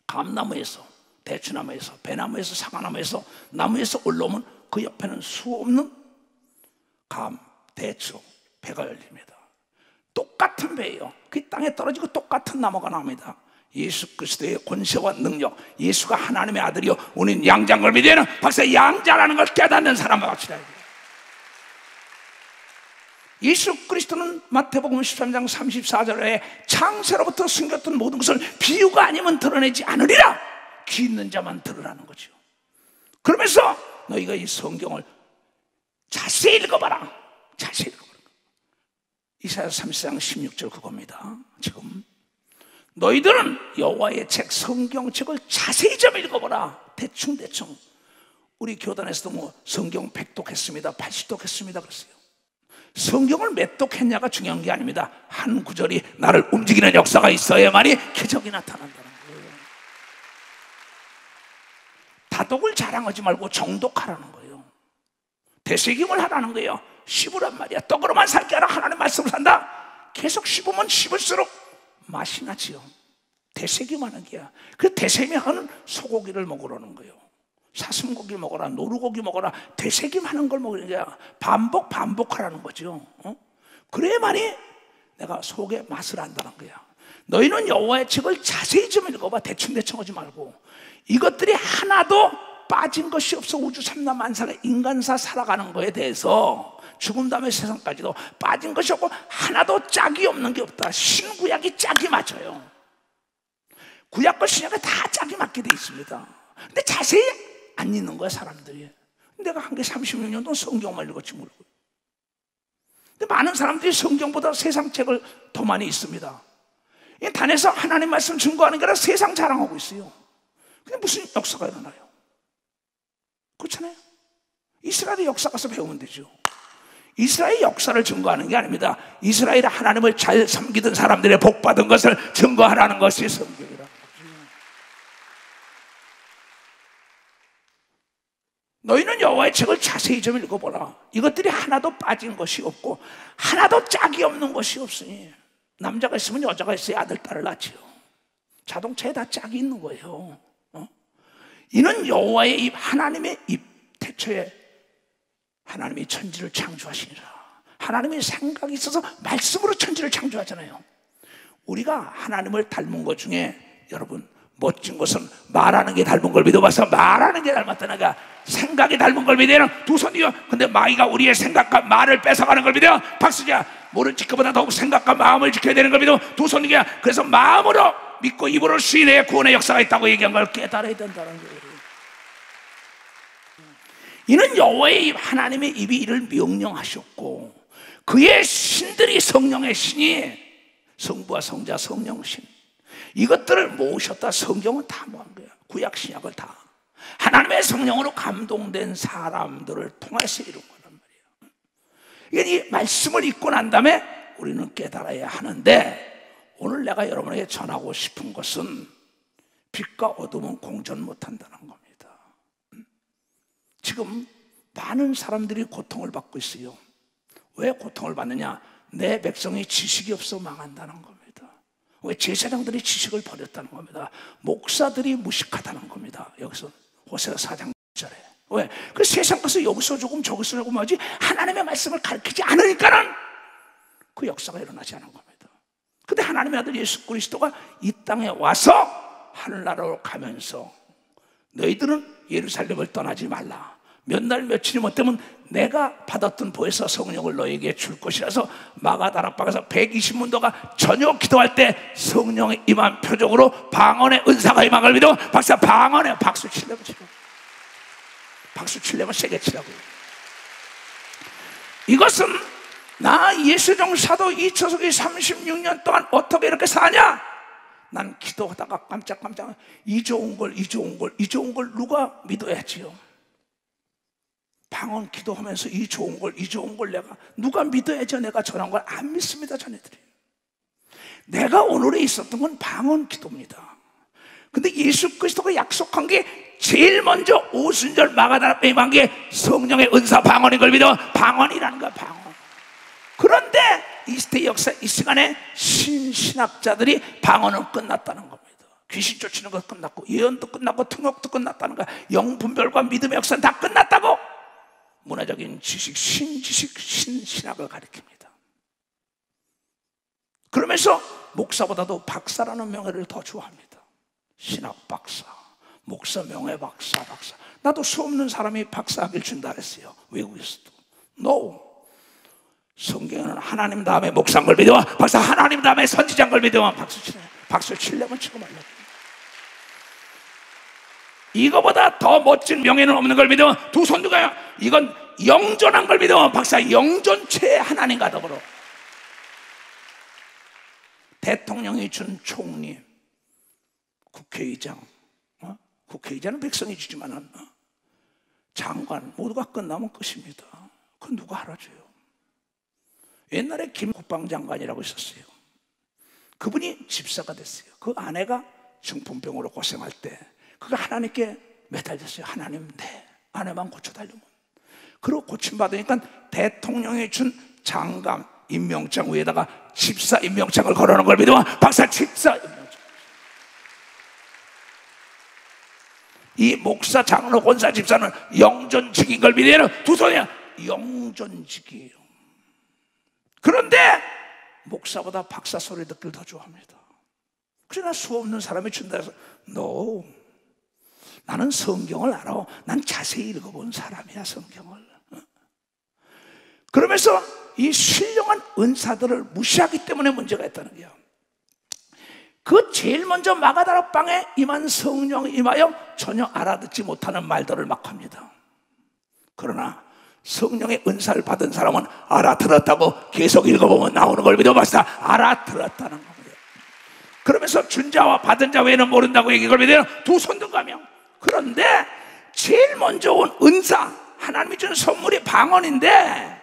감나무에서, 대추나무에서, 배나무에서, 사과나무에서, 나무에서 올라오면 그 옆에는 수 없는 감, 대추, 배가 열립니다. 똑같은 배예요. 그 땅에 떨어지고 똑같은 나무가 나옵니다. 예수 그리스도의 권세와 능력, 예수가 하나님의 아들이요 우리는 양자인 걸 믿으면 박사 양자라는 걸 깨닫는 사람과 같이라. 예수 그리스도는 마태복음 13장 34절에 창세로부터 숨겼던 모든 것을 비유가 아니면 드러내지 않으리라. 귀 있는 자만 들으라는 거죠. 그러면서 너희가 이 성경을 자세히 읽어봐라. 자세히 읽어봐라. 이사야 34장 16절 그겁니다. 지금 너희들은 여호와의 책 성경책을 자세히 좀 읽어보라. 대충 우리 교단에서도 뭐 성경 100독 했습니다 80독 했습니다 그랬어요. 성경을 몇 독 했냐가 중요한 게 아닙니다. 한 구절이 나를 움직이는 역사가 있어야만이 기적이 나타난다는 거예요. 다독을 자랑하지 말고 정독하라는 거예요. 되새김을 하라는 거예요. 씹으란 말이야. 떡으로만 살게 하라. 하나님 말씀을 산다. 계속 씹으면 씹을수록 맛이 나지요. 되새김하는 게야. 그 되새김하는 소고기를 먹으라는 거예요. 사슴고기 먹어라, 노루고기 먹어라. 되새김하는 걸 먹으는 게야. 반복하라는 거죠. 그래야만이 내가 속의 맛을 안다는 거야. 너희는 여호와의 책을 자세히 좀 읽어봐. 대충 하지 말고. 이것들이 하나도 빠진 것이 없어. 우주 삼라만상의 인간사 살아가는 거에 대해서 죽음 다음에 세상까지도 빠진 것이 없고 하나도 짝이 없는 게 없다. 신구약이 짝이 맞아요. 구약과 신약이 다 짝이 맞게 돼 있습니다. 근데 자세히 안 읽는 거야 사람들이. 내가 한 게 36년 동안 성경만 읽었지 모르고. 근데 많은 사람들이 성경보다 세상 책을 더 많이 읽습니다. 단에서 하나님 말씀 증거하는 게 아니라 세상 자랑하고 있어요. 근데 무슨 역사가 일어나요? 그렇잖아요. 이스라엘의 역사 가서 배우면 되죠. 이스라엘의 역사를 증거하는 게 아닙니다. 이스라엘의 하나님을 잘 섬기던 사람들의 복받은 것을 증거하라는 것이 성경이라는 거죠. 너희는 여호와의 책을 자세히 좀 읽어보라. 이것들이 하나도 빠진 것이 없고 하나도 짝이 없는 것이 없으니. 남자가 있으면 여자가 있어야 아들 딸을 낳지요. 자동차에 다 짝이 있는 거예요. 이는 여호와의 입, 하나님의 입. 태초에 하나님이 천지를 창조하시니라. 하나님의 생각이 있어서 말씀으로 천지를 창조하잖아요. 우리가 하나님을 닮은 것 중에 여러분 멋진 것은 말하는 게 닮은 걸 믿어봐서 말하는 게 닮았다니까. 생각이 닮은 걸 믿어요. 두 손이요. 근데 마귀가 우리의 생각과 말을 뺏어가는 걸 믿어요. 박수자. 모른 지켜보다 더욱 생각과 마음을 지켜야 되는 걸 믿어. 두 손이야. 그래서 마음으로 믿고 입으로 수인해야 구원의 역사가 있다고 얘기한 걸 깨달아야 된다는 거예요. 이는 여호와의 입, 하나님의 입이 이를 명령하셨고 그의 신들이 성령의 신이 성부와 성자 성령신 이것들을 모으셨다. 성경은 다 모은 거야. 구약 신약을 다 하나님의 성령으로 감동된 사람들을 통해서 이룬 거란 말이에요. 이 말씀을 읽고 난 다음에 우리는 깨달아야 하는데 오늘 내가 여러분에게 전하고 싶은 것은 빛과 어둠은 공존 못한다는 겁니다. 지금 많은 사람들이 고통을 받고 있어요. 왜 고통을 받느냐? 내 백성이 지식이 없어 망한다는 겁니다. 왜 제사장들이 지식을 버렸다는 겁니다. 목사들이 무식하다는 겁니다. 여기서 호세아 4장 1절에 왜? 그 세상 가서 여기서 조금 저기서 조금 하지 하나님의 말씀을 가르치지 않으니까는 그 역사가 일어나지 않은 겁니다. 근데 하나님의 아들 예수 그리스도가 이 땅에 와서 하늘나라로 가면서 너희들은 예루살렘을 떠나지 말라. 몇 날 며칠이 못 되면 내가 받았던 보혜사 성령을 너에게 줄 것이라서 마가다락방에서 120문도가 저녁 기도할 때 성령의 임한 표적으로 방언의 은사가 임한 걸 믿어. 박사 방언에 박수 치려고 치고 박수 치려면 세게 치라고요. 이것은 나 예수종 사도 이초석이 36년 동안 어떻게 이렇게 사냐? 난 기도하다가 깜짝깜짝 이 좋은 걸 누가 믿어야지요? 방언 기도하면서 이 좋은 걸 내가 누가 믿어야죠? 내가 전한 걸 안 믿습니다. 자네들이. 내가 오늘에 있었던 건 방언 기도입니다. 근데 예수 그리스도가 약속한 게 제일 먼저 오순절 마가다락방에 임한 게 성령의 은사 방언인 걸 믿어. 방언이라는 거야. 방언. 그런데 이 시대 역사 이 시간에 신학자들이 방언은 끝났다는 겁니다. 귀신 쫓는 거 끝났고 예언도 끝났고 통역도 끝났다는 거야. 영분별과 믿음의 역사는 다 끝났다고. 문화적인 지식, 신지식, 신학을 가리킵니다. 그러면서 목사보다도 박사라는 명예를 더 좋아합니다. 신학 박사, 목사 명예 박사. 나도 수없는 사람이 박사학위를 준다 그랬어요, 외국에서도. No. 성경에는 하나님 다음에 목사인 걸 믿으면 박사, 하나님 다음에 선지자인 걸 믿으면 박수 치려면 치고 말라고. 이거보다 더 멋진 명예는 없는 걸 믿으면 두 손 들어요. 이건 영존한 걸 믿으면 박사, 영존체의 하나님과 더불어. 대통령이 준 총리, 국회의장, 국회의장은 백성이 주지만은 장관 모두가 끝나면 끝입니다. 그건 누가 알아줘요? 옛날에 김 국방장관이라고 있었어요. 그분이 집사가 됐어요. 그 아내가 중풍병으로 고생할 때 그가 하나님께 매달렸어요. 하나님, 내 아내만 고쳐달라면. 그리고 고침받으니까 대통령이 준 장관 임명장 위에다가 집사 임명장을 걸어놓은 걸 믿으면 박사 집사 임명장. 이 목사, 장로, 권사, 집사는 영존직인 걸 믿으면 두 손이야. 영존직이에요. 그런데 목사보다 박사 소리 듣기를 더 좋아합니다. 그러나 수없는 사람이 준다 해서 No. 나는 성경을 알아. 난 자세히 읽어본 사람이야, 성경을. 그러면서 이 신령한 은사들을 무시하기 때문에 문제가 있다는 거예요. 그 제일 먼저 마가다락방에 임한 성령이 임하여 전혀 알아듣지 못하는 말들을 막 합니다. 그러나 성령의 은사를 받은 사람은 알아들었다고 계속 읽어보면 나오는 걸 믿어봤어. 알아들었다는 겁니다. 그러면서 준 자와 받은 자 외에는 모른다고 얘기를 믿어요. 두 손 든 가며. 그런데 제일 먼저 온 은사, 하나님이 준 선물이 방언인데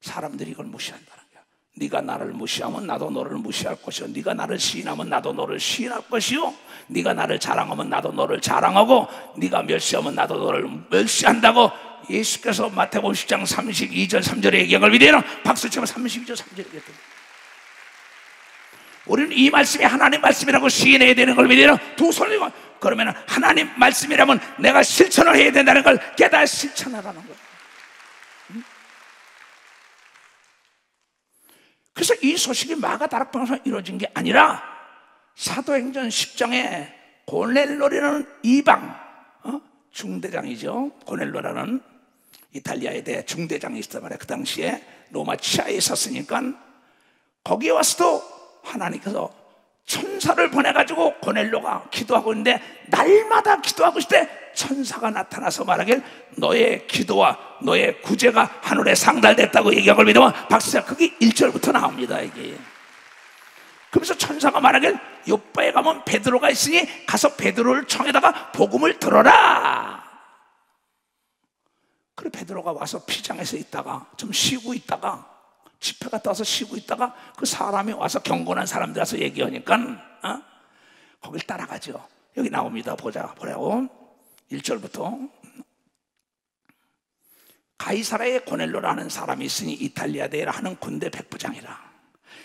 사람들이 이걸 무시한다는 거야. 네가 나를 무시하면 나도 너를 무시할 것이요, 네가 나를 시인하면 나도 너를 시인할 것이요, 네가 나를 자랑하면 나도 너를 자랑하고, 네가 멸시하면 나도 너를 멸시한다고 예수께서 마태복음 10장 32절 3절에 얘기한 걸 믿어요. 박수 치면 32절 3절에 얘기했던. 우리는 이 말씀이 하나님 말씀이라고 시인해야 되는 걸 믿어요. 두 손이고. 그러면 하나님 말씀이라면 내가 실천을 해야 된다는 걸 깨달아 실천하라는 거예요. 그래서 이 소식이 마가다락방에서 이루어진 게 아니라 사도행전 10장에 고넬로라는 이방 중대장이죠. 고넬로라는 이탈리아에 대해 중대장이 있었단 말이에요. 그 당시에 로마 치하에 있었으니까 거기에 와서도 하나님께서 천사를 보내가지고 고넬로가 기도하고 있는데 날마다 기도하고 있을 때 천사가 나타나서 말하길 너의 기도와 너의 구제가 하늘에 상달됐다고 얘기한 걸 믿으면 박수야. 그게 1절부터 나옵니다. 이게. 그러면서 천사가 말하길 요빠에 가면 베드로가 있으니 가서 베드로를 청에다가 복음을 들어라. 그래 베드로가 와서 피장에서 있다가 좀 쉬고 있다가 집회 갔다 와서 쉬고 있다가 그 사람이 와서 경건한 사람들 와서 얘기하니까 거길 따라가죠. 여기 나옵니다. 보라고 1절부터 가이사라에 고넬로라는 사람이 있으니 이탈리아 대에 하는 군대 백부장이라.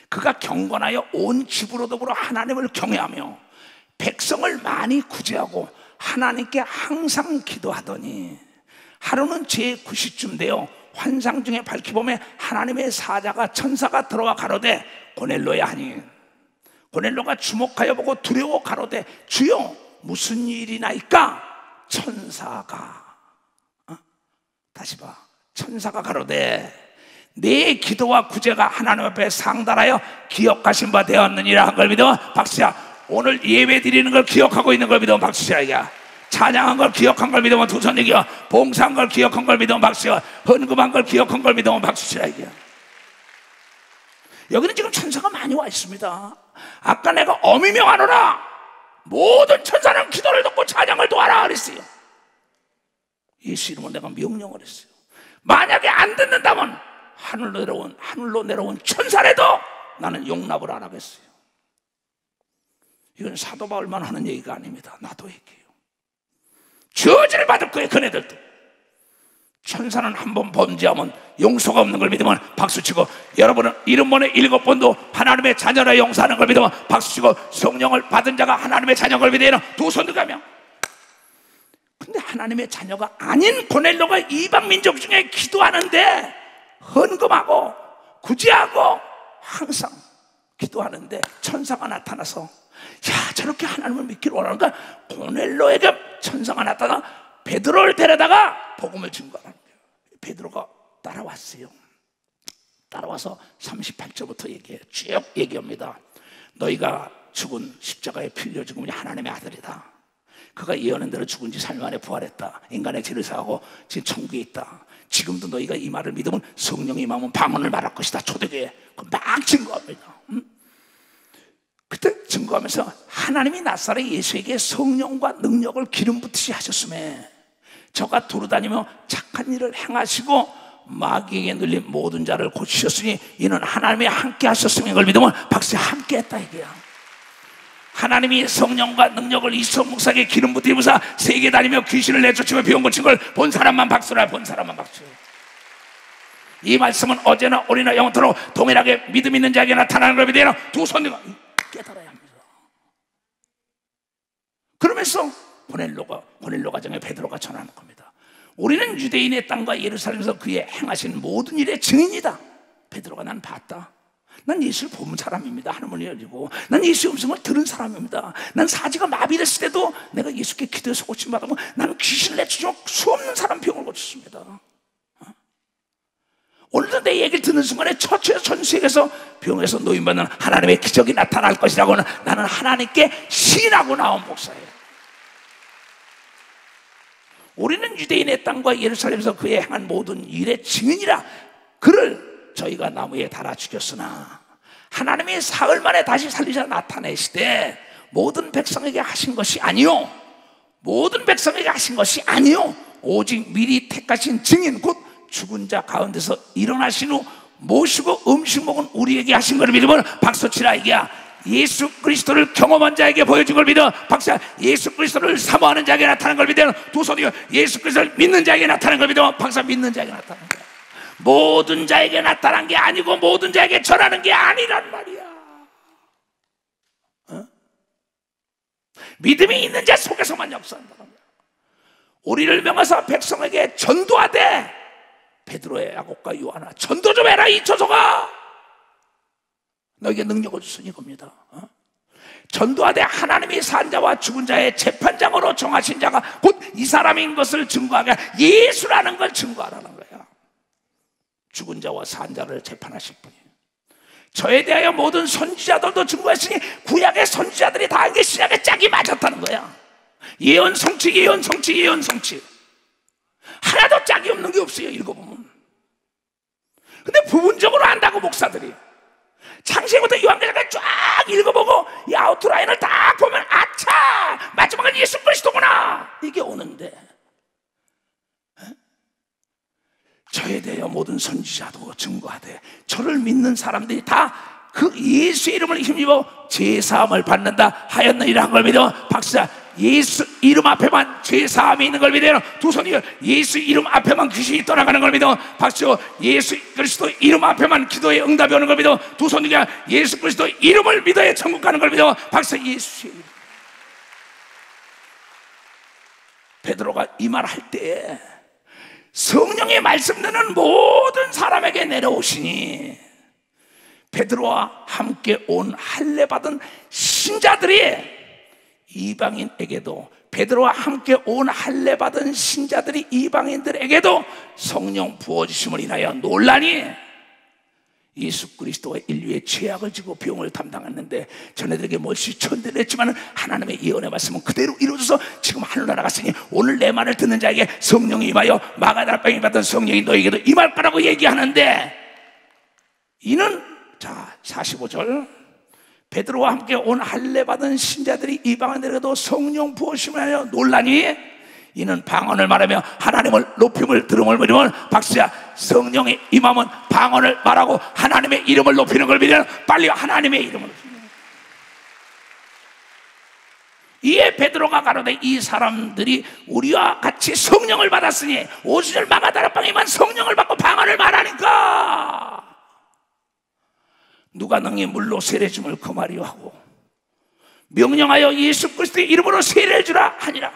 그가 경건하여 온 집으로 더불어 하나님을 경외하며 백성을 많이 구제하고 하나님께 항상 기도하더니 하루는 제9시쯤 되어 환상 중에 밝히보매 하나님의 사자가 천사가 들어와 가로되 고넬로야 하니 고넬로가 주목하여 보고 두려워 가로되 주여 무슨 일이나이까. 천사가 다시 봐. 천사가 가로되 내 기도와 구제가 하나님 앞에 상달하여 기억하신 바 되었느니라 한 걸 믿어. 박수야. 오늘 예배 드리는 걸 기억하고 있는 걸 믿어. 박수야. 이야. 찬양한 걸 기억한 걸 믿으면 두 손 얘기야. 봉사한 걸 기억한 걸 믿으면 박수야. 헌금한 걸 기억한 걸 믿으면 박수야. 이게. 여기는 지금 천사가 많이 와 있습니다. 아까 내가 어미 명하노라. 모든 천사는 기도를 듣고 찬양을 도하라 그랬어요. 예수 이름으로 내가 명령을 했어요. 만약에 안 듣는다면 하늘로 내려온 천사라도 나는 용납을 안 하겠어요. 이건 사도 바울만 하는 얘기가 아닙니다. 나도 얘기해요. 저주를 받을 거예요. 그네들도. 천사는 한 번 범죄하면 용서가 없는 걸 믿으면 박수치고, 여러분은 70번에 7번도 하나님의 자녀라 용서하는 걸 믿으면 박수치고, 성령을 받은 자가 하나님의 자녀인 걸 믿으면 두 손 들어가며. 근데 하나님의 자녀가 아닌 고넬로가 이방 민족 중에 기도하는데 헌금하고 구제하고 항상 기도하는데 천사가 나타나서, 야, 저렇게 하나님을 믿기를 원하니까 고넬로에게 천사가 나타나 베드로를 데려다가 복음을 증거하는 거예요. 베드로가 따라왔어요. 따라와서 38절부터 얘기해요. 쭉 얘기합니다. 너희가 죽은 십자가에 필려 죽은 하나님의 아들이다. 그가 예언한 대로 죽은 지 3일 만에 부활했다. 인간의 죄를 사하고 지금 천국에 있다. 지금도 너희가 이 말을 믿으면 성령이 임하면 방언을 말할 것이다. 초대교회 막 증거합니다. 그때 증거하면서 하나님이 나사렛 예수에게 성령과 능력을 기름 붓듯이 하셨음에 저가 두루다니며 착한 일을 행하시고 마귀에게 눌린 모든 자를 고치셨으니 이는 하나님이 함께 하셨음에 이걸 믿으면 박수 함께 했다 이게야. 하나님이 성령과 능력을 이성 목사에게 기름 붓으면서 세계 다니며 귀신을 내쫓으며 병 고친 걸 본 사람만 박수라. 본 사람만 박수. 이 말씀은 어제나 오늘이나 영원토록 동일하게 믿음 있는 자에게 나타나는 걸 믿으라. 두 손들고 깨달아야 합니다. 그러면서 고넬로 가정에 베드로가 전하는 겁니다. 우리는 유대인의 땅과 예루살렘에서 그의 행하신 모든 일의 증인이다. 베드로가 난 봤다. 난 예수를 본 사람입니다. 하늘문이 열리고 난 예수의 음성을 들은 사람입니다. 난 사지가 마비됐을 때도 내가 예수께 기도해서 고침받으면 나는 귀신을 내쫓으며 수없는 사람 병을 고쳤습니다. 오늘도 내 얘기를 듣는 순간에 처처에서 전 세계에서 병에서 노인받는 하나님의 기적이 나타날 것이라고 나는 하나님께 시인하고 나온 목사예요. 우리는 유대인의 땅과 예루살렘에서 그의 행한 모든 일의 증인이라. 그를 저희가 나무에 달아 죽였으나 하나님이 사흘 만에 다시 살리셔 나타내시되 모든 백성에게 하신 것이 아니요, 모든 백성에게 하신 것이 아니요, 오직 미리 택하신 증인 곧 죽은 자 가운데서 일어나신 후 모시고 음식 먹은 우리에게 하신 것을 믿으면 박수치라 이게야. 예수 그리스도를 경험한 자에게 보여준 걸 믿어 박수. 예수 그리스도를 사모하는 자에게 나타난 걸 믿어 두 손이요. 예수 그리스도를 믿는 자에게 나타난 걸 믿어 박수. 믿는 자에게 나타난 거야. 모든 자에게 나타난 게 아니고 모든 자에게 전하는 게 아니란 말이야. 믿음이 있는 자 속에서만 역사한다. 우리를 명하사 백성에게 전도하되, 베드로의 야곱과 요한아 전도 좀 해라. 이 초소가 너에게 능력을 주시니 겁니다. 전도하되 하나님이 산 자와 죽은 자의 재판장으로 정하신 자가 곧 이 사람인 것을 증거하게, 예수라는 걸 증거하라는 거야. 죽은 자와 산 자를 재판하실 분이에요. 저에 대하여 모든 선지자들도 증거했으니 구약의 선지자들이 다 이게 신약의 짝이 맞았다는 거야. 예언 성취, 예언 성취, 예언 성취. 하나도 짝이 없는 게 없어요. 읽어보면. 근데 부분적으로 안다고 목사들이. 창세기부터 요한계시까지 쫙 읽어보고 이 아웃라인을 딱 보면 아차, 마지막은 예수 그리스도구나 이게 오는데, 저에 대하여 모든 선지자도 증거하되 저를 믿는 사람들이 다 그 예수의 이름을 힘입어 죄사함을 받는다 하였느니라 한 걸 믿어 박수자. 예수 이름 앞에만 죄사함이 있는 걸 믿어요. 두 손이요. 예수 이름 앞에만 귀신이 떠나가는 걸 믿어 박수. 예수 그리스도 이름 앞에만 기도에 응답이 오는 걸 믿어 두 손이요. 예수 그리스도 이름을 믿어야 천국 가는 걸 믿어 박수. 예수의 이름. 베드로가 이 말 할 때에 성령의 말씀 듣는 모든 사람에게 내려오시니 베드로와 함께 온 할례 받은 신자들이 이방인에게도, 베드로와 함께 온 할례 받은 신자들이 이방인들에게도 성령 부어주심을 인하여 논란이, 예수 그리스도가 인류의 죄악을 지고 병을 담당했는데 전에들에게 멀시 천대를 했지만 하나님의 예언의 말씀은 그대로 이루어져서 지금 하늘나라 갔으니 오늘 내 말을 듣는 자에게 성령이 임하여 마가다라병이 받은 성령이 너에게도 임할 거라고 얘기하는데, 이는 자 45절 베드로와 함께 온 할례 받은 신자들이 이방인들에게도 성령 부어심을 하여 논란이, 이는 방언을 말하며 하나님을 높임을 들음을 믿으면 박수야. 성령이 임하면 방언을 말하고 하나님의 이름을 높이는 걸 믿으면 빨리 하나님의 이름을 높이는. 이에 베드로가 가로되 이 사람들이 우리와 같이 성령을 받았으니 50절 마가다라방에만 성령을 받고 방언을 말하니까 누가 능히 물로 세례줌을 금하리요 하고 명령하여 예수 그리스도의 이름으로 세례를 주라 하니라.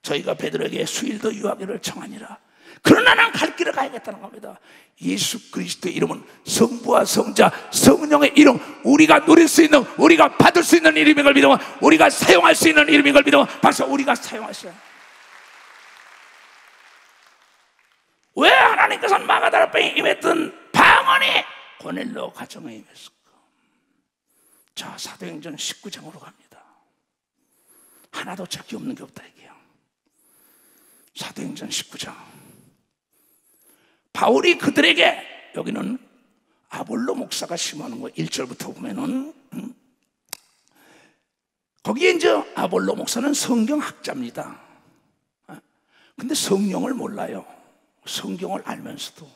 저희가 베드로에게 수일도 유하기를 청하니라. 그러나 난 갈 길을 가야겠다는 겁니다. 예수 그리스도의 이름은 성부와 성자 성령의 이름, 우리가 누릴 수 있는, 우리가 받을 수 있는 이름인 걸 믿으면, 우리가 사용할 수 있는 이름인 걸 믿으면, 박사 우리가 사용하셔야 해요. 왜 하나님께서는 마가다라방에 임했던 방언이 고넬료 가정에 임했을까? 자, 사도행전 19장으로 갑니다. 하나도 적이 없는 게 없다 이게요. 사도행전 19장. 바울이 그들에게, 여기는 아볼로 목사가 심어놓은 거 1절부터 보면은, 거기에 이제 아볼로 목사는 성경학자입니다. 근데 성령을 몰라요. 성경을 알면서도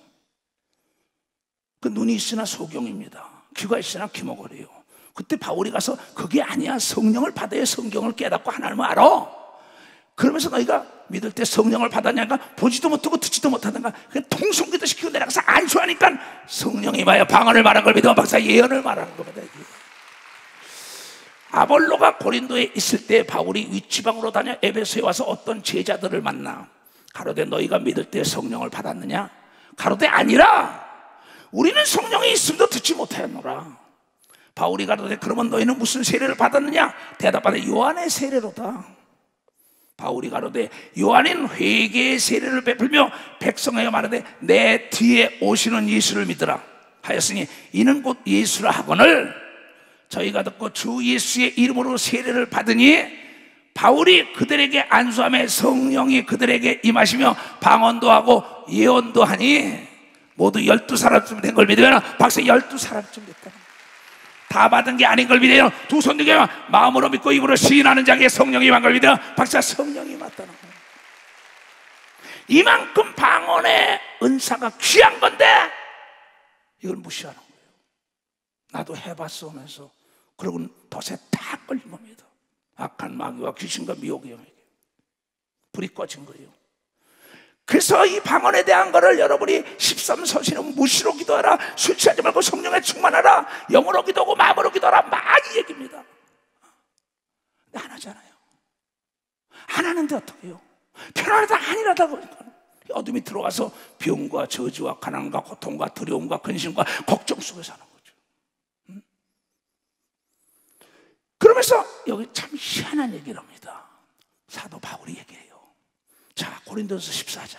그 눈이 있으나 소경입니다. 귀가 있으나 귀머거리요. 그때 바울이 가서 그게 아니야, 성령을 받아야 성경을 깨닫고 하나님을 알아. 그러면서 너희가 믿을 때 성령을 받았냐니까 보지도 못하고 듣지도 못하던가 그냥 통성기도 시키고 내려가서 안수하니까 성령이 봐요. 방언을 말한 걸 믿으면 박사 예언을 말하는 겁니다. 아볼로가 고린도에 있을 때 바울이 윗지방으로 다녀 에베소에 와서 어떤 제자들을 만나 가로되 너희가 믿을 때 성령을 받았느냐? 가로되 아니라 우리는 성령이 있음도 듣지 못하였노라. 바울이 가로되 그러면 너희는 무슨 세례를 받았느냐? 대답하되 요한의 세례로다. 바울이 가로되 요한은 회개의 세례를 베풀며 백성에게 말하되 내 뒤에 오시는 예수를 믿으라 하였으니 이는 곧 예수라 하거늘 저희가 듣고 주 예수의 이름으로 세례를 받으니 바울이 그들에게 안수하며 성령이 그들에게 임하시며 방언도 하고 예언도 하니 모두 12사람쯤 된 걸 믿으면 박사 12사람쯤 됐다. 다 받은 게 아닌 걸 믿어요. 두 손 들게 마음으로 믿고 입으로 시인하는 자에게 성령이 임한 걸 믿어요. 박사 성령이 맞다는 거예요. 이만큼 방언의 은사가 귀한 건데 이걸 무시하는 거예요. 나도 해봤어 하면서 그러고는 덫에 딱 걸린 겁니다. 악한 마귀와 귀신과 미혹의 영에게 불이 꺼진 거예요. 그래서 이 방언에 대한 거를 여러분이 13서신은 무시로 기도하라, 술 취하지 말고 성령에 충만하라, 영으로 기도하고 마음으로 기도하라 많이 얘기입니다. 근데 안 하잖아요. 안 하는데 어떻게 해요? 편안하다 아니라다 보니까 어둠이 들어가서 병과 저주와 가난과 고통과 두려움과 근심과 걱정 속에 사는 거죠. 그러면서 여기 참 희한한 얘기를 합니다. 사도 바울이 얘기해요. 자, 고린도서 14장.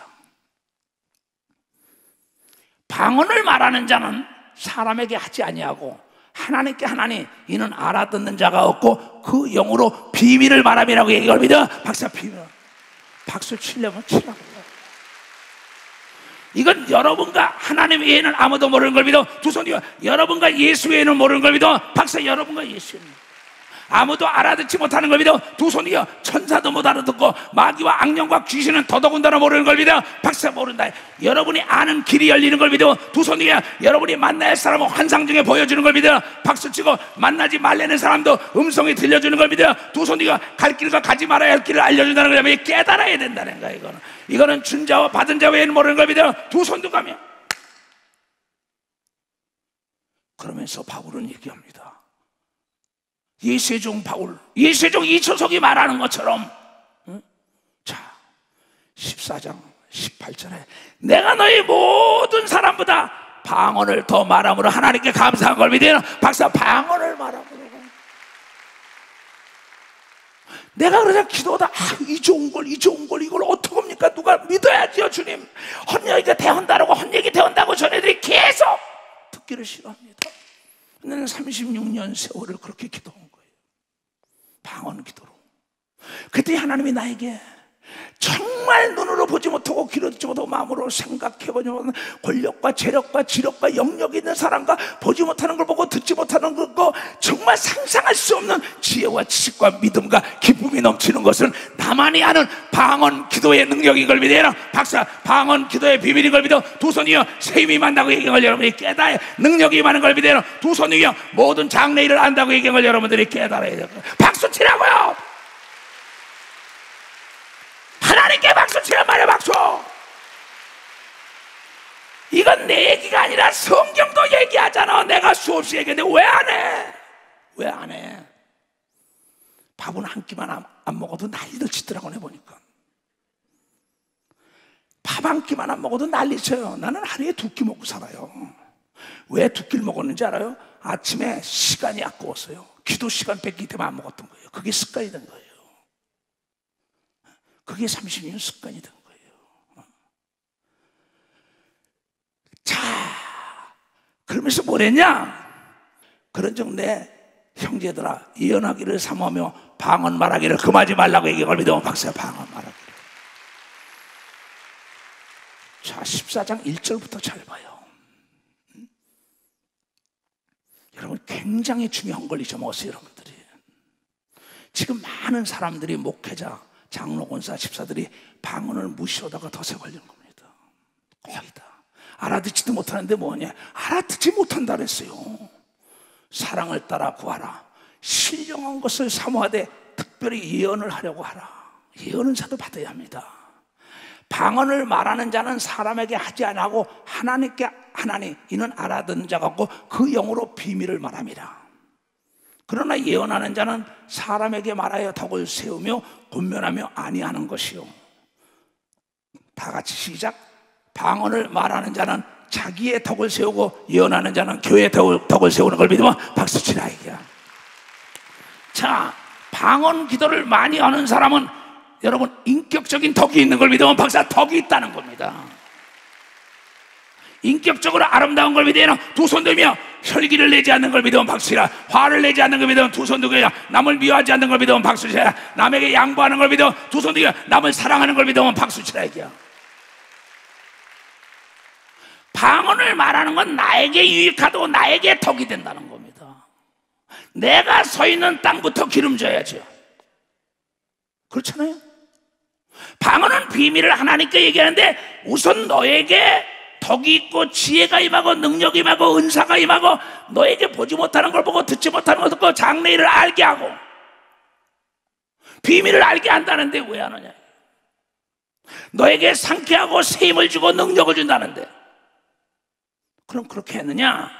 방언을 말하는 자는 사람에게 하지 아니하고 하나님께 하나니 이는 알아듣는 자가 없고 그 영으로 비밀을 말함이라고 얘기합니다. 박사 비밀. 박수 치려면 치라고요. 이건 여러분과 하나님 외에는 아무도 모르는 걸 믿어. 두 손이 여러분과 예수 외에는 모르는 걸 믿어. 박사 여러분과 예수입니다. 아무도 알아듣지 못하는 걸 믿어. 두 손이요 천사도 못 알아듣고 마귀와 악령과 귀신은 더더군다나 모르는 걸 믿어. 박사 모른다. 여러분이 아는 길이 열리는 걸 믿어. 두 손이요 여러분이 만나야 할 사람은 환상 중에 보여주는 걸 믿어. 박수치고 만나지 말라는 사람도 음성이 들려주는 걸 믿어. 두 손이요 갈 길과 가지 말아야 할 길을 알려준다는 거야. 깨달아야 된다는 거야. 이거는 준 자와 받은 자 외에는 모르는 걸 믿어. 두 손도 가면. 그러면서 바울은 얘기합니다. 예수의 종 바울, 예수의 종 이초석이 말하는 것처럼 자 14장 18절에 내가 너희 모든 사람보다 방언을 더 말함으로 하나님께 감사한 걸 믿으나 박사 방언을 말함으로 내가 그러자 기도하다 이 좋은 걸 이걸 어떡합니까? 누가 믿어야지요 주님. 헛얘기 대한다라고 헛얘기 대한다고 전애들이 계속 듣기를 싫어합니다. 나는 36년 세월을 그렇게 기도한 거예요. 방언 기도로. 그때 하나님이 나에게 정말 눈으로 보지 못하고 귀로 듣지 못하고 마음으로 생각해보지 못하는 권력과 재력과 지력과 영역이 있는 사람과 보지 못하는 걸 보고 듣지 못하는 걸 보고 정말 상상할 수 없는 지혜와 지식과 믿음과 기쁨이 넘치는 것은 나만이 아는 방언 기도의 능력인 걸 믿어요. 박사 방언 기도의 비밀인 걸 믿어. 두 손이여 세임이 만다고 얘기한 걸 여러분이 깨달아야 능력이 많은 걸 믿어요. 두 손이여 모든 장래일을 안다고 얘기한 걸 여러분들이 깨달아야 돼요. 박수 치라고요. 하나님께 박수 치란 말이야. 박수. 이건 내 얘기가 아니라 성경도 얘기하잖아. 내가 수없이 얘기했는데 왜 안 해? 왜 안 해? 밥은 한 끼만 안 먹어도 난리도 치더라고. 해보니까 밥 한 끼만 안 먹어도 난리쳐요. 나는 하루에 2끼 먹고 살아요. 왜 2끼를 먹었는지 알아요? 아침에 시간이 아까웠어요. 기도 시간 뺏기 때문에 안 먹었던 거예요. 그게 습관이 된 거예요. 그게 30년 습관이 된 거예요. 자, 그러면서 뭐랬냐? 그런즉 내 형제들아, 예언하기를 삼하며 방언 말하기를 금하지 말라고 얘기할 믿으면 박사야. 방언 말하기를. 자, 14장 1절부터 잘 봐요. 여러분, 굉장히 중요한 걸 잊어먹었어요, 여러분들이. 지금 많은 사람들이, 목회자, 장로, 권사, 집사들이 방언을 무시하다가 덫에 걸리는 겁니다. 거의 다. 알아듣지도 못하는데 뭐냐? 알아듣지 못한다 그랬어요. 사랑을 따라 구하라. 신령한 것을 사모하되 특별히 예언을 하려고 하라. 예언은 자도 받아야 합니다. 방언을 말하는 자는 사람에게 하지 아니하고 하나님께 하나니 이는 알아듣는 자 같고 그 영으로 비밀을 말합니다. 그러나 예언하는 자는 사람에게 말하여 덕을 세우며 권면하며 아니하는 것이요. 다 같이 시작. 방언을 말하는 자는 자기의 덕을 세우고 예언하는 자는 교회의 덕을 세우는 걸 믿으면 박수치라 이거야. 자, 방언 기도를 많이 하는 사람은 여러분 인격적인 덕이 있는 걸 믿으면 박사 덕이 있다는 겁니다. 인격적으로 아름다운 걸 믿으면 두 손 들며 혈기를 내지 않는 걸 믿으면 박수치라. 화를 내지 않는 걸 믿으면 두 손 들며 남을 미워하지 않는 걸 믿으면 박수치라. 남에게 양보하는 걸 믿으면 두 손 들며 남을 사랑하는 걸 믿으면 박수치라 이거야. 방언을 말하는 건 나에게 유익하고 나에게 덕이 된다는 겁니다. 내가 서 있는 땅부터 기름져야죠. 그렇잖아요. 방언은 비밀을 하나님께 얘기하는데 우선 너에게 덕이 있고 지혜가 임하고 능력이 임하고 은사가 임하고 너에게 보지 못하는 걸 보고 듣지 못하는 걸 듣고 장래일을 알게 하고 비밀을 알게 한다는데 왜 안 하냐? 너에게 상쾌하고 새 힘을 주고 능력을 준다는데 그럼 그렇게 했느냐?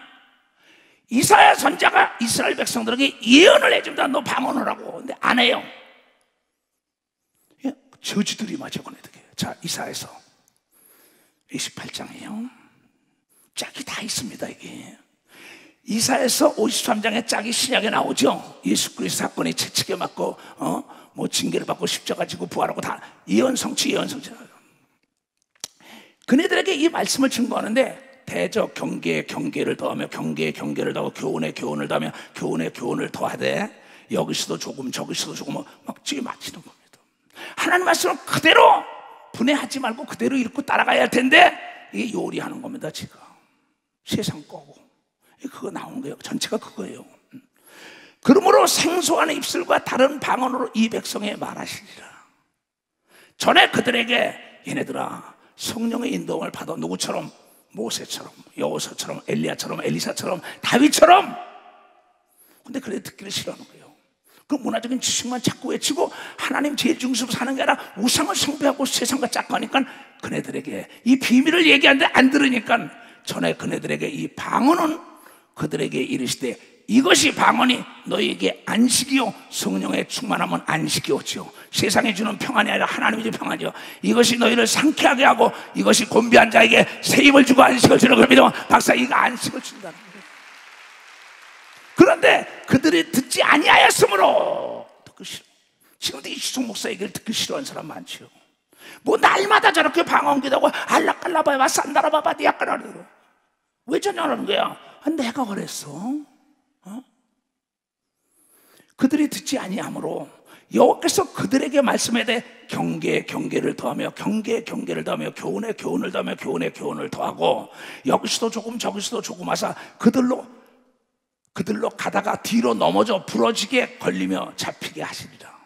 이사야 선지자가 이스라엘 백성들에게 예언을 해줍니다. 너 방언을 하고. 근데 안 해요. 저주들이 맞아 보내게. 자, 이사야서 28장이에요. 짝이 다 있습니다. 이게 이사야서 53장에 짝이 신약에 나오죠. 예수 그리스도 사건이 채찍에 맞고 뭐 징계를 받고 십자가 지고 부활하고 다 예언 성취. 그네들에게 이 말씀을 증거하는데 대적 경계에 경계를 더하며 경계에 경계를 더하고 교훈에 교훈을 더하며 교훈에 교훈을 더하되 여기서도 조금 저기서도 조금 막 찌게 맞히는 겁니다. 하나님 말씀을 그대로 분해하지 말고 그대로 읽고 따라가야 할 텐데 이게 요리하는 겁니다. 지금 세상 거고 그거 나오는 거예요. 전체가 그거예요. 그러므로 생소한 입술과 다른 방언으로 이 백성에 말하시리라. 전에 그들에게 얘네들아 성령의 인도함을 받아 누구처럼 모세처럼 여호수아처럼 엘리야처럼 엘리사처럼 다윗처럼. 근데 그래 듣기를 싫어하는 거예요. 그 문화적인 지식만 자꾸 외치고 하나님 제일 중심으로 사는 게 아니라 우상을 숭배하고 세상과 짝하니까 그네들에게 이 비밀을 얘기하는데 안 들으니까 전에 그네들에게 이 방언은 그들에게 이르시되 이것이 방언이 너희에게 안식이요 성령의 충만함은 안식이었죠. 세상에 주는 평안이 아니라 하나님이 주는 평안이요. 이것이 너희를 상쾌하게 하고 이것이 곤비한 자에게 새 힘을 주고 안식을 주는 걸 믿으면 박사 이거 안식을 준다는 거예요. 그런데 그들이 듣지 아니하였으므로 듣기 싫어. 지금도 이시송 목사 얘기를 듣기 싫어하는 사람 많죠. 뭐 날마다 저렇게 방언기도하고 알라깔라바야 산다라바바 디아까라르 왜 전혀하는 거야? 내가 그랬어. 그들이 듣지 아니하므로 여호와께서 그들에게 말씀에 대해 경계에 경계를 더하며 경계에 경계를 더하며 교훈에 교훈을 더하며 교훈에 교훈을 더하고 여기서도 조금 저기서도 조금 하사 그들로 가다가 뒤로 넘어져 부러지게 걸리며 잡히게 하시리라.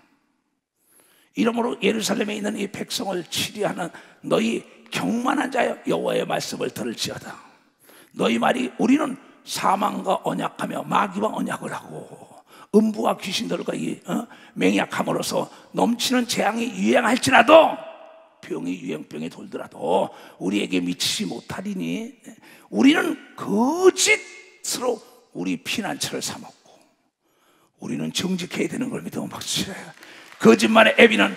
이러므로 예루살렘에 있는 이 백성을 치리하는 너희 경만한 자여 여호와의 말씀을 들을지어다. 너희 말이 우리는 사망과 언약하며 마귀와 언약을 하고 음부와 귀신들과 맹약함으로써 넘치는 재앙이 유행할지라도 병이 유행병이 돌더라도 우리에게 미치지 못하리니 우리는 거짓으로 우리 피난처를 삼았고 우리는 정직해야 되는 걸 믿으면 박수치라. 거짓말의 애비는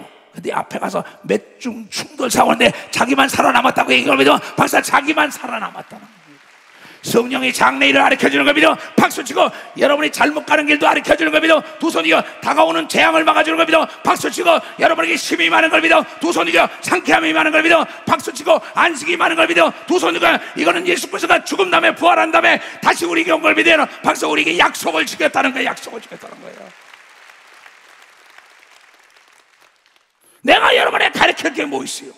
믿어. 근데 앞에 가서 몇 중 충돌 사고인데 자기만 살아남았다고 얘기를 믿어. 박사 자기만 살아남았다는 겁니다. 성령이 장래일을 가르쳐주는 겁니다. 박수치고 여러분이 잘못 가는 길도 가르쳐주는 겁니다. 두 손 이겨 다가오는 재앙을 막아주는 겁니다. 박수치고 여러분에게 힘이 많은 걸 믿어. 두 손 이겨 상쾌함이 많은 걸 믿어. 박수치고 안식이 많은 걸 믿어. 두 손 이겨 이거는 예수 그리스도가 죽은 다음에 부활한 다음에 다시 우리에게 온 걸 믿어요. 박수 우리에게 약속을 지켰다는 거예요. 약속을 지켰다는 거예요. 내가 여러분에게 가르칠 게 뭐 있어요?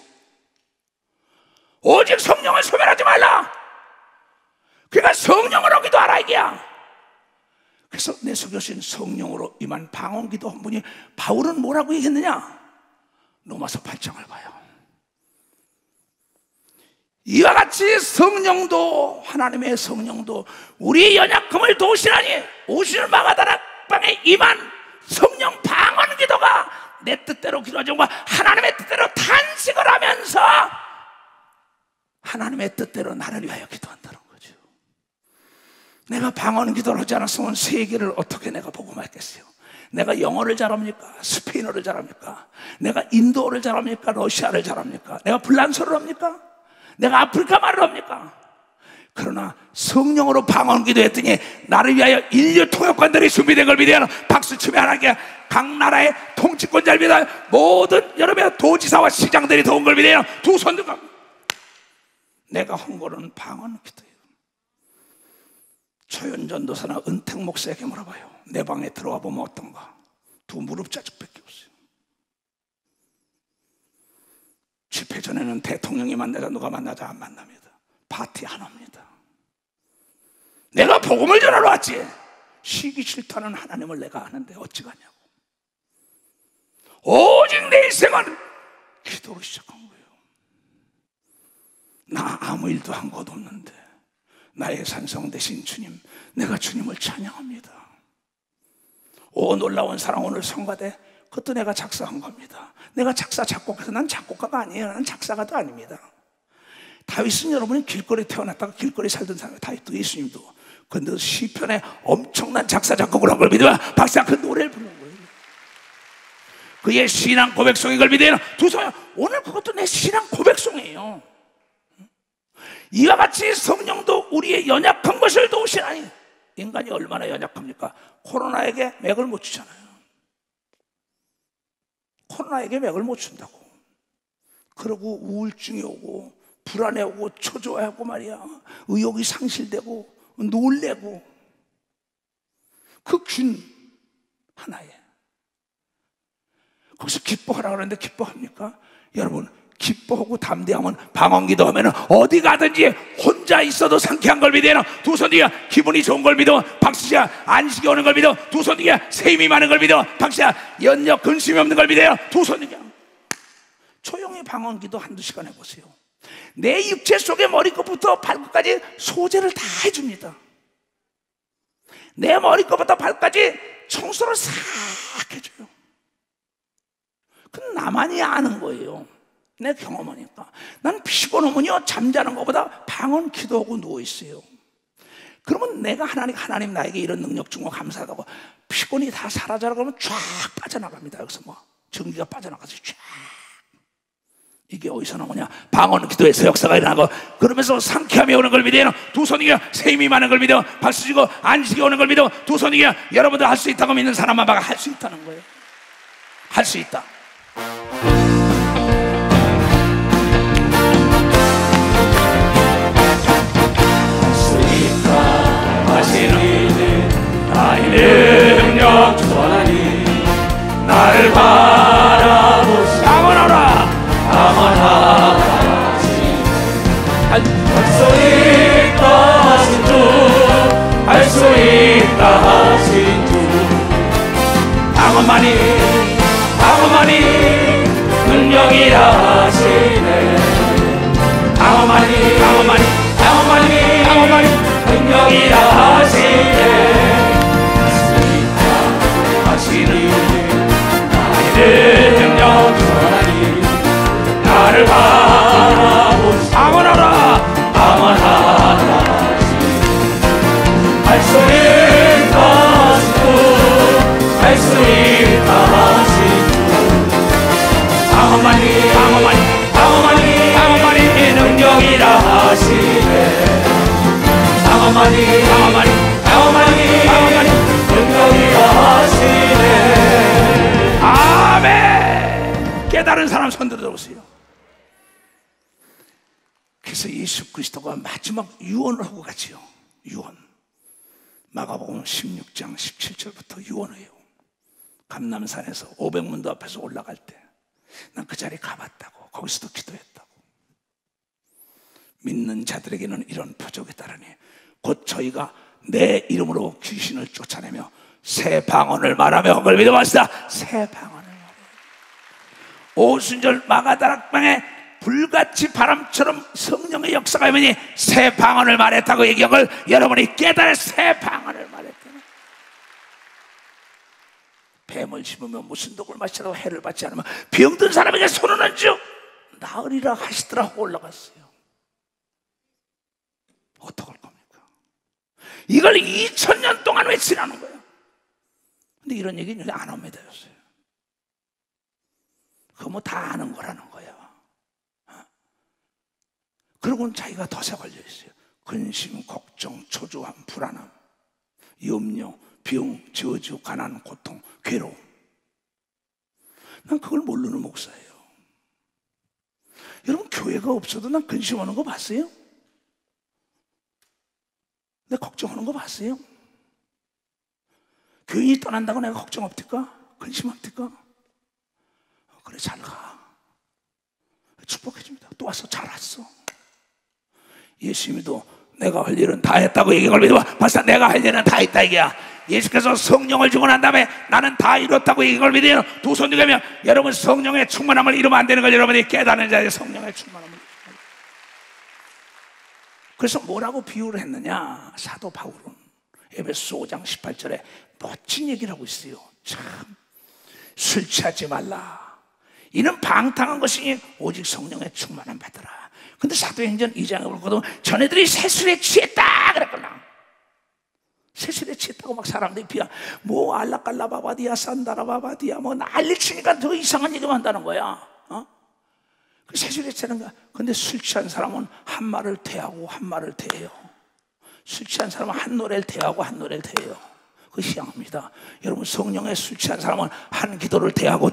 오직 성령을 소멸하지 말라. 그러니까 성령으로 기도하라 이게야. 그래서 내 속여신 성령으로 임한 방언기도 한 분이 바울은 뭐라고 얘기했느냐? 로마서 8장을 봐요. 이와 같이 성령도 하나님의 성령도 우리의 연약함을 도우시나니 오시는 마가다락 방에 임한 성령 방언기도가 내 뜻대로 기도하지 않고 하나님의 뜻대로 탄식을 하면서 하나님의 뜻대로 나를 위하여 기도한다는 거죠. 내가 방언 기도를 하지 않았으면 세계를 어떻게 내가 복음하겠어요? 내가 영어를 잘합니까? 스페인어를 잘합니까? 내가 인도어를 잘합니까? 러시아를 잘합니까? 내가 불란서를 합니까? 내가 아프리카 말을 합니까? 그러나 성령으로 방언 기도했더니 나를 위하여 인류 통역관들이 준비된 걸 믿어야 박수치며 하나님께 각 나라의 통치권자를 믿어야 모든 여러분의 도지사와 시장들이 도운 걸 믿어야 두 손 들고 내가 한 거는 방언 기도예요. 초연 전도사나 은택 목사에게 물어봐요. 내 방에 들어와 보면 어떤가? 두 무릎 자죽밖에 없어요. 집회 전에는 대통령이 만나자 누가 만나자 안 만납니다. 파티 안 합니다. 내가 복음을 전하러 왔지. 쉬기 싫다는 하나님을 내가 아는데 어찌가냐고. 오직 내 인생은 기도로 시작한 거예요. 나 아무 일도 한 것 없는데 나의 산성 되신 주님, 내가 주님을 찬양합니다. 오 놀라운 사랑, 오늘 성가대 그것도 내가 작사한 겁니다. 내가 작사 작곡해서, 난 작곡가가 아니에요. 난 작사가도 아닙니다. 다윗은 여러분이 길거리 태어났다가 길거리 살던 사람이에요. 다윗도 예수님도. 근데 시편에 엄청난 작사 작곡을 한 걸 믿으면 박사 그 노래를 부르는 거예요. 그의 신앙 고백송인 걸 믿으면 두손, 오늘 그것도 내 신앙 고백송이에요. 이와 같이 성령도 우리의 연약한 것을 도우시나니. 인간이 얼마나 연약합니까? 코로나에게 맥을 못 주잖아요. 코로나에게 맥을 못 준다고. 그러고 우울증이 오고 불안해 오고 초조해하고 말이야, 의욕이 상실되고 놀래고, 그 균 하나에 거기서 기뻐하라 그러는데 기뻐합니까? 여러분, 기뻐하고 담대하면, 방언기도 하면 어디 가든지 혼자 있어도 상쾌한 걸 믿어요. 두 손 뒤에 기분이 좋은 걸 믿어. 박수야 안식이 오는 걸 믿어. 두 손 뒤에 세임이 많은 걸 믿어. 박수야 연력 근심이 없는 걸 믿어요. 두 손 뒤에 조용히 방언기도 한두 시간 해보세요. 내 육체 속에 머리끝부터 발끝까지 소재를 다 해줍니다. 내 머리끝부터 발끝까지 청소를 싹 해줘요. 그건 나만이 아는 거예요. 내 경험하니까. 난 피곤하면요, 잠자는 것보다 방언 기도하고 누워있어요. 그러면 내가 하나님 나에게 이런 능력 준 거 감사하다고 피곤이 다 사라져라 그러면 쫙 빠져나갑니다. 여기서 뭐 전기가 빠져나가서 쫙. 이게 어디서 나오냐? 방언 기도에서 역사가 일어나고, 그러면서 상쾌함이 오는 걸 믿어요. 두 손이 세임이 많은 걸 믿어. 박수 치고 안식이 오는 걸 믿어. 두 손이 여러분들 할 수 있다고 믿는 사람만 봐가 할 수 있다는 거예요. 할 수 있다. 하시는 나의 능력 전하니 나를 바라보시 방언하라. 방언하시 할 수 있다 하신 주, 할 수 있다 하신 주, 방언만이 능력이라 하시네. 방언만이 능력이라 하시네. 하시는 나의 능력 전하니 나를 바라보시 방언하라. 할 수 있다 하신 주, 할 수 있다 하신 주, 방언만이 능력이라 하시네. 방언만이 능력이라 하시네. 아멘. 깨달은 사람 손 들어보세요. 그래서 예수 그리스도가 마지막 유언을 하고 갔지요. 유언. 마가복음 16장 17절부터 유언해요. 감람산에서 500문도 앞에서 올라갈 때 난 그 자리에 가봤다고. 거기서도 기도했다고. 믿는 자들에게는 이런 표적이 따르니 곧 저희가 내 이름으로 귀신을 쫓아내며 새 방언을 말하며 그걸 믿어봤다. 새 방언을 말해요. 오순절 마가다락방에 불같이 바람처럼 성령의 역사가 있으니 새 방언을 말했다고 얘기한 걸 여러분이 깨달아. 새 방언을 말했다. 뱀을 씹으면 무슨 독을 마시라고 해를 받지 않으면 병든 사람에게 손을 얹어 나으리라 하시더라 하고 올라갔어요. 어떡할 겁니까? 이걸 2000년 동안 외치라는 거예요. 근데 이런 얘기는 안 합니다 요새. 그거 뭐 다 아는 거라는 거야. 그러고는 자기가 덫에 걸려 있어요. 근심, 걱정, 초조함, 불안함, 염려, 병, 저주, 가난, 고통, 괴로움. 난 그걸 모르는 목사예요. 여러분, 교회가 없어도 난 근심하는 거 봤어요? 내가 걱정하는 거 봤어요? 교인이 떠난다고 내가 걱정 없을까? 근심 없을까? 그래, 잘 가. 축복해 줍니다. 또 와서 잘 왔어. 예수님도 내가 할 일은 다 했다고 얘기를 믿어. 벌써 내가 할 일은 다 했다 이게야. 예수께서 성령을 주고 난 다음에 나는 다 이뤘다고 얘기를 믿어요. 두 손 들면 여러분 성령의 충만함을 이루면 안 되는 걸 여러분이 깨닫는 자의 성령의 충만함을. 그래서 뭐라고 비유를 했느냐? 사도 바울은 에베소 5장 18절에 멋진 얘기를 하고 있어요. 참, 술 취하지 말라. 이는 방탕한 것이니 오직 성령의 충만함 받으라. 근데 사도행전 2장에 보거든 전애들이 새술에 취했다 그랬구나. 새술에 취했다고 막 사람들이 비하 뭐 알라깔라바바디야 산다라바바디야 뭐 난리 치니까 더 이상한 얘기만 한다는 거야. 새술에 취하는 거야. 근데 술 취한 사람은 한 말을 대하고 한 말을 대해요. 술 취한 사람은 한 노래를 대하고 한 노래를 대해요. 그거 희한합니다. 여러분 성령에 술 취한 사람은 한 기도를 대하고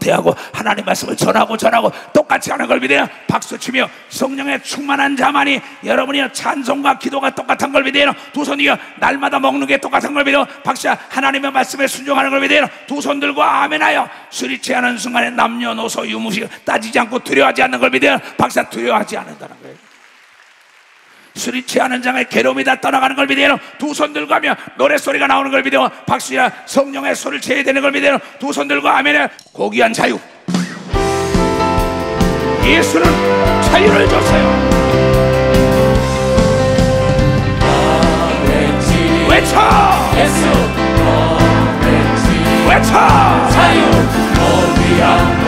하나님 말씀을 전하고 똑같이 하는 걸 믿어요. 박수치며 성령에 충만한 자만이 여러분이 찬송과 기도가 똑같은 걸 믿어요. 두 손이요 날마다 먹는 게 똑같은 걸 믿어요. 박수 하나님의 말씀에 순종하는 걸 믿어요. 두 손 들고 아멘하여 술이 취하는 순간에 남녀노소 유무식 따지지 않고 두려워하지 않는 걸 믿어요. 박수 두려워하지 않는다는 거예요. 술이 취하는 장에 괴로움이 다 떠나가는 걸 믿어요. 두 손 들고 하며 노랫소리가 나오는 걸 믿어요. 박수야 성령의 술을 취해야 되는 걸 믿어요. 두 손 들고 아멘해. 고귀한 자유. 예수는 자유를 줬어요. 외쳐 예수 외쳐 자유 고귀한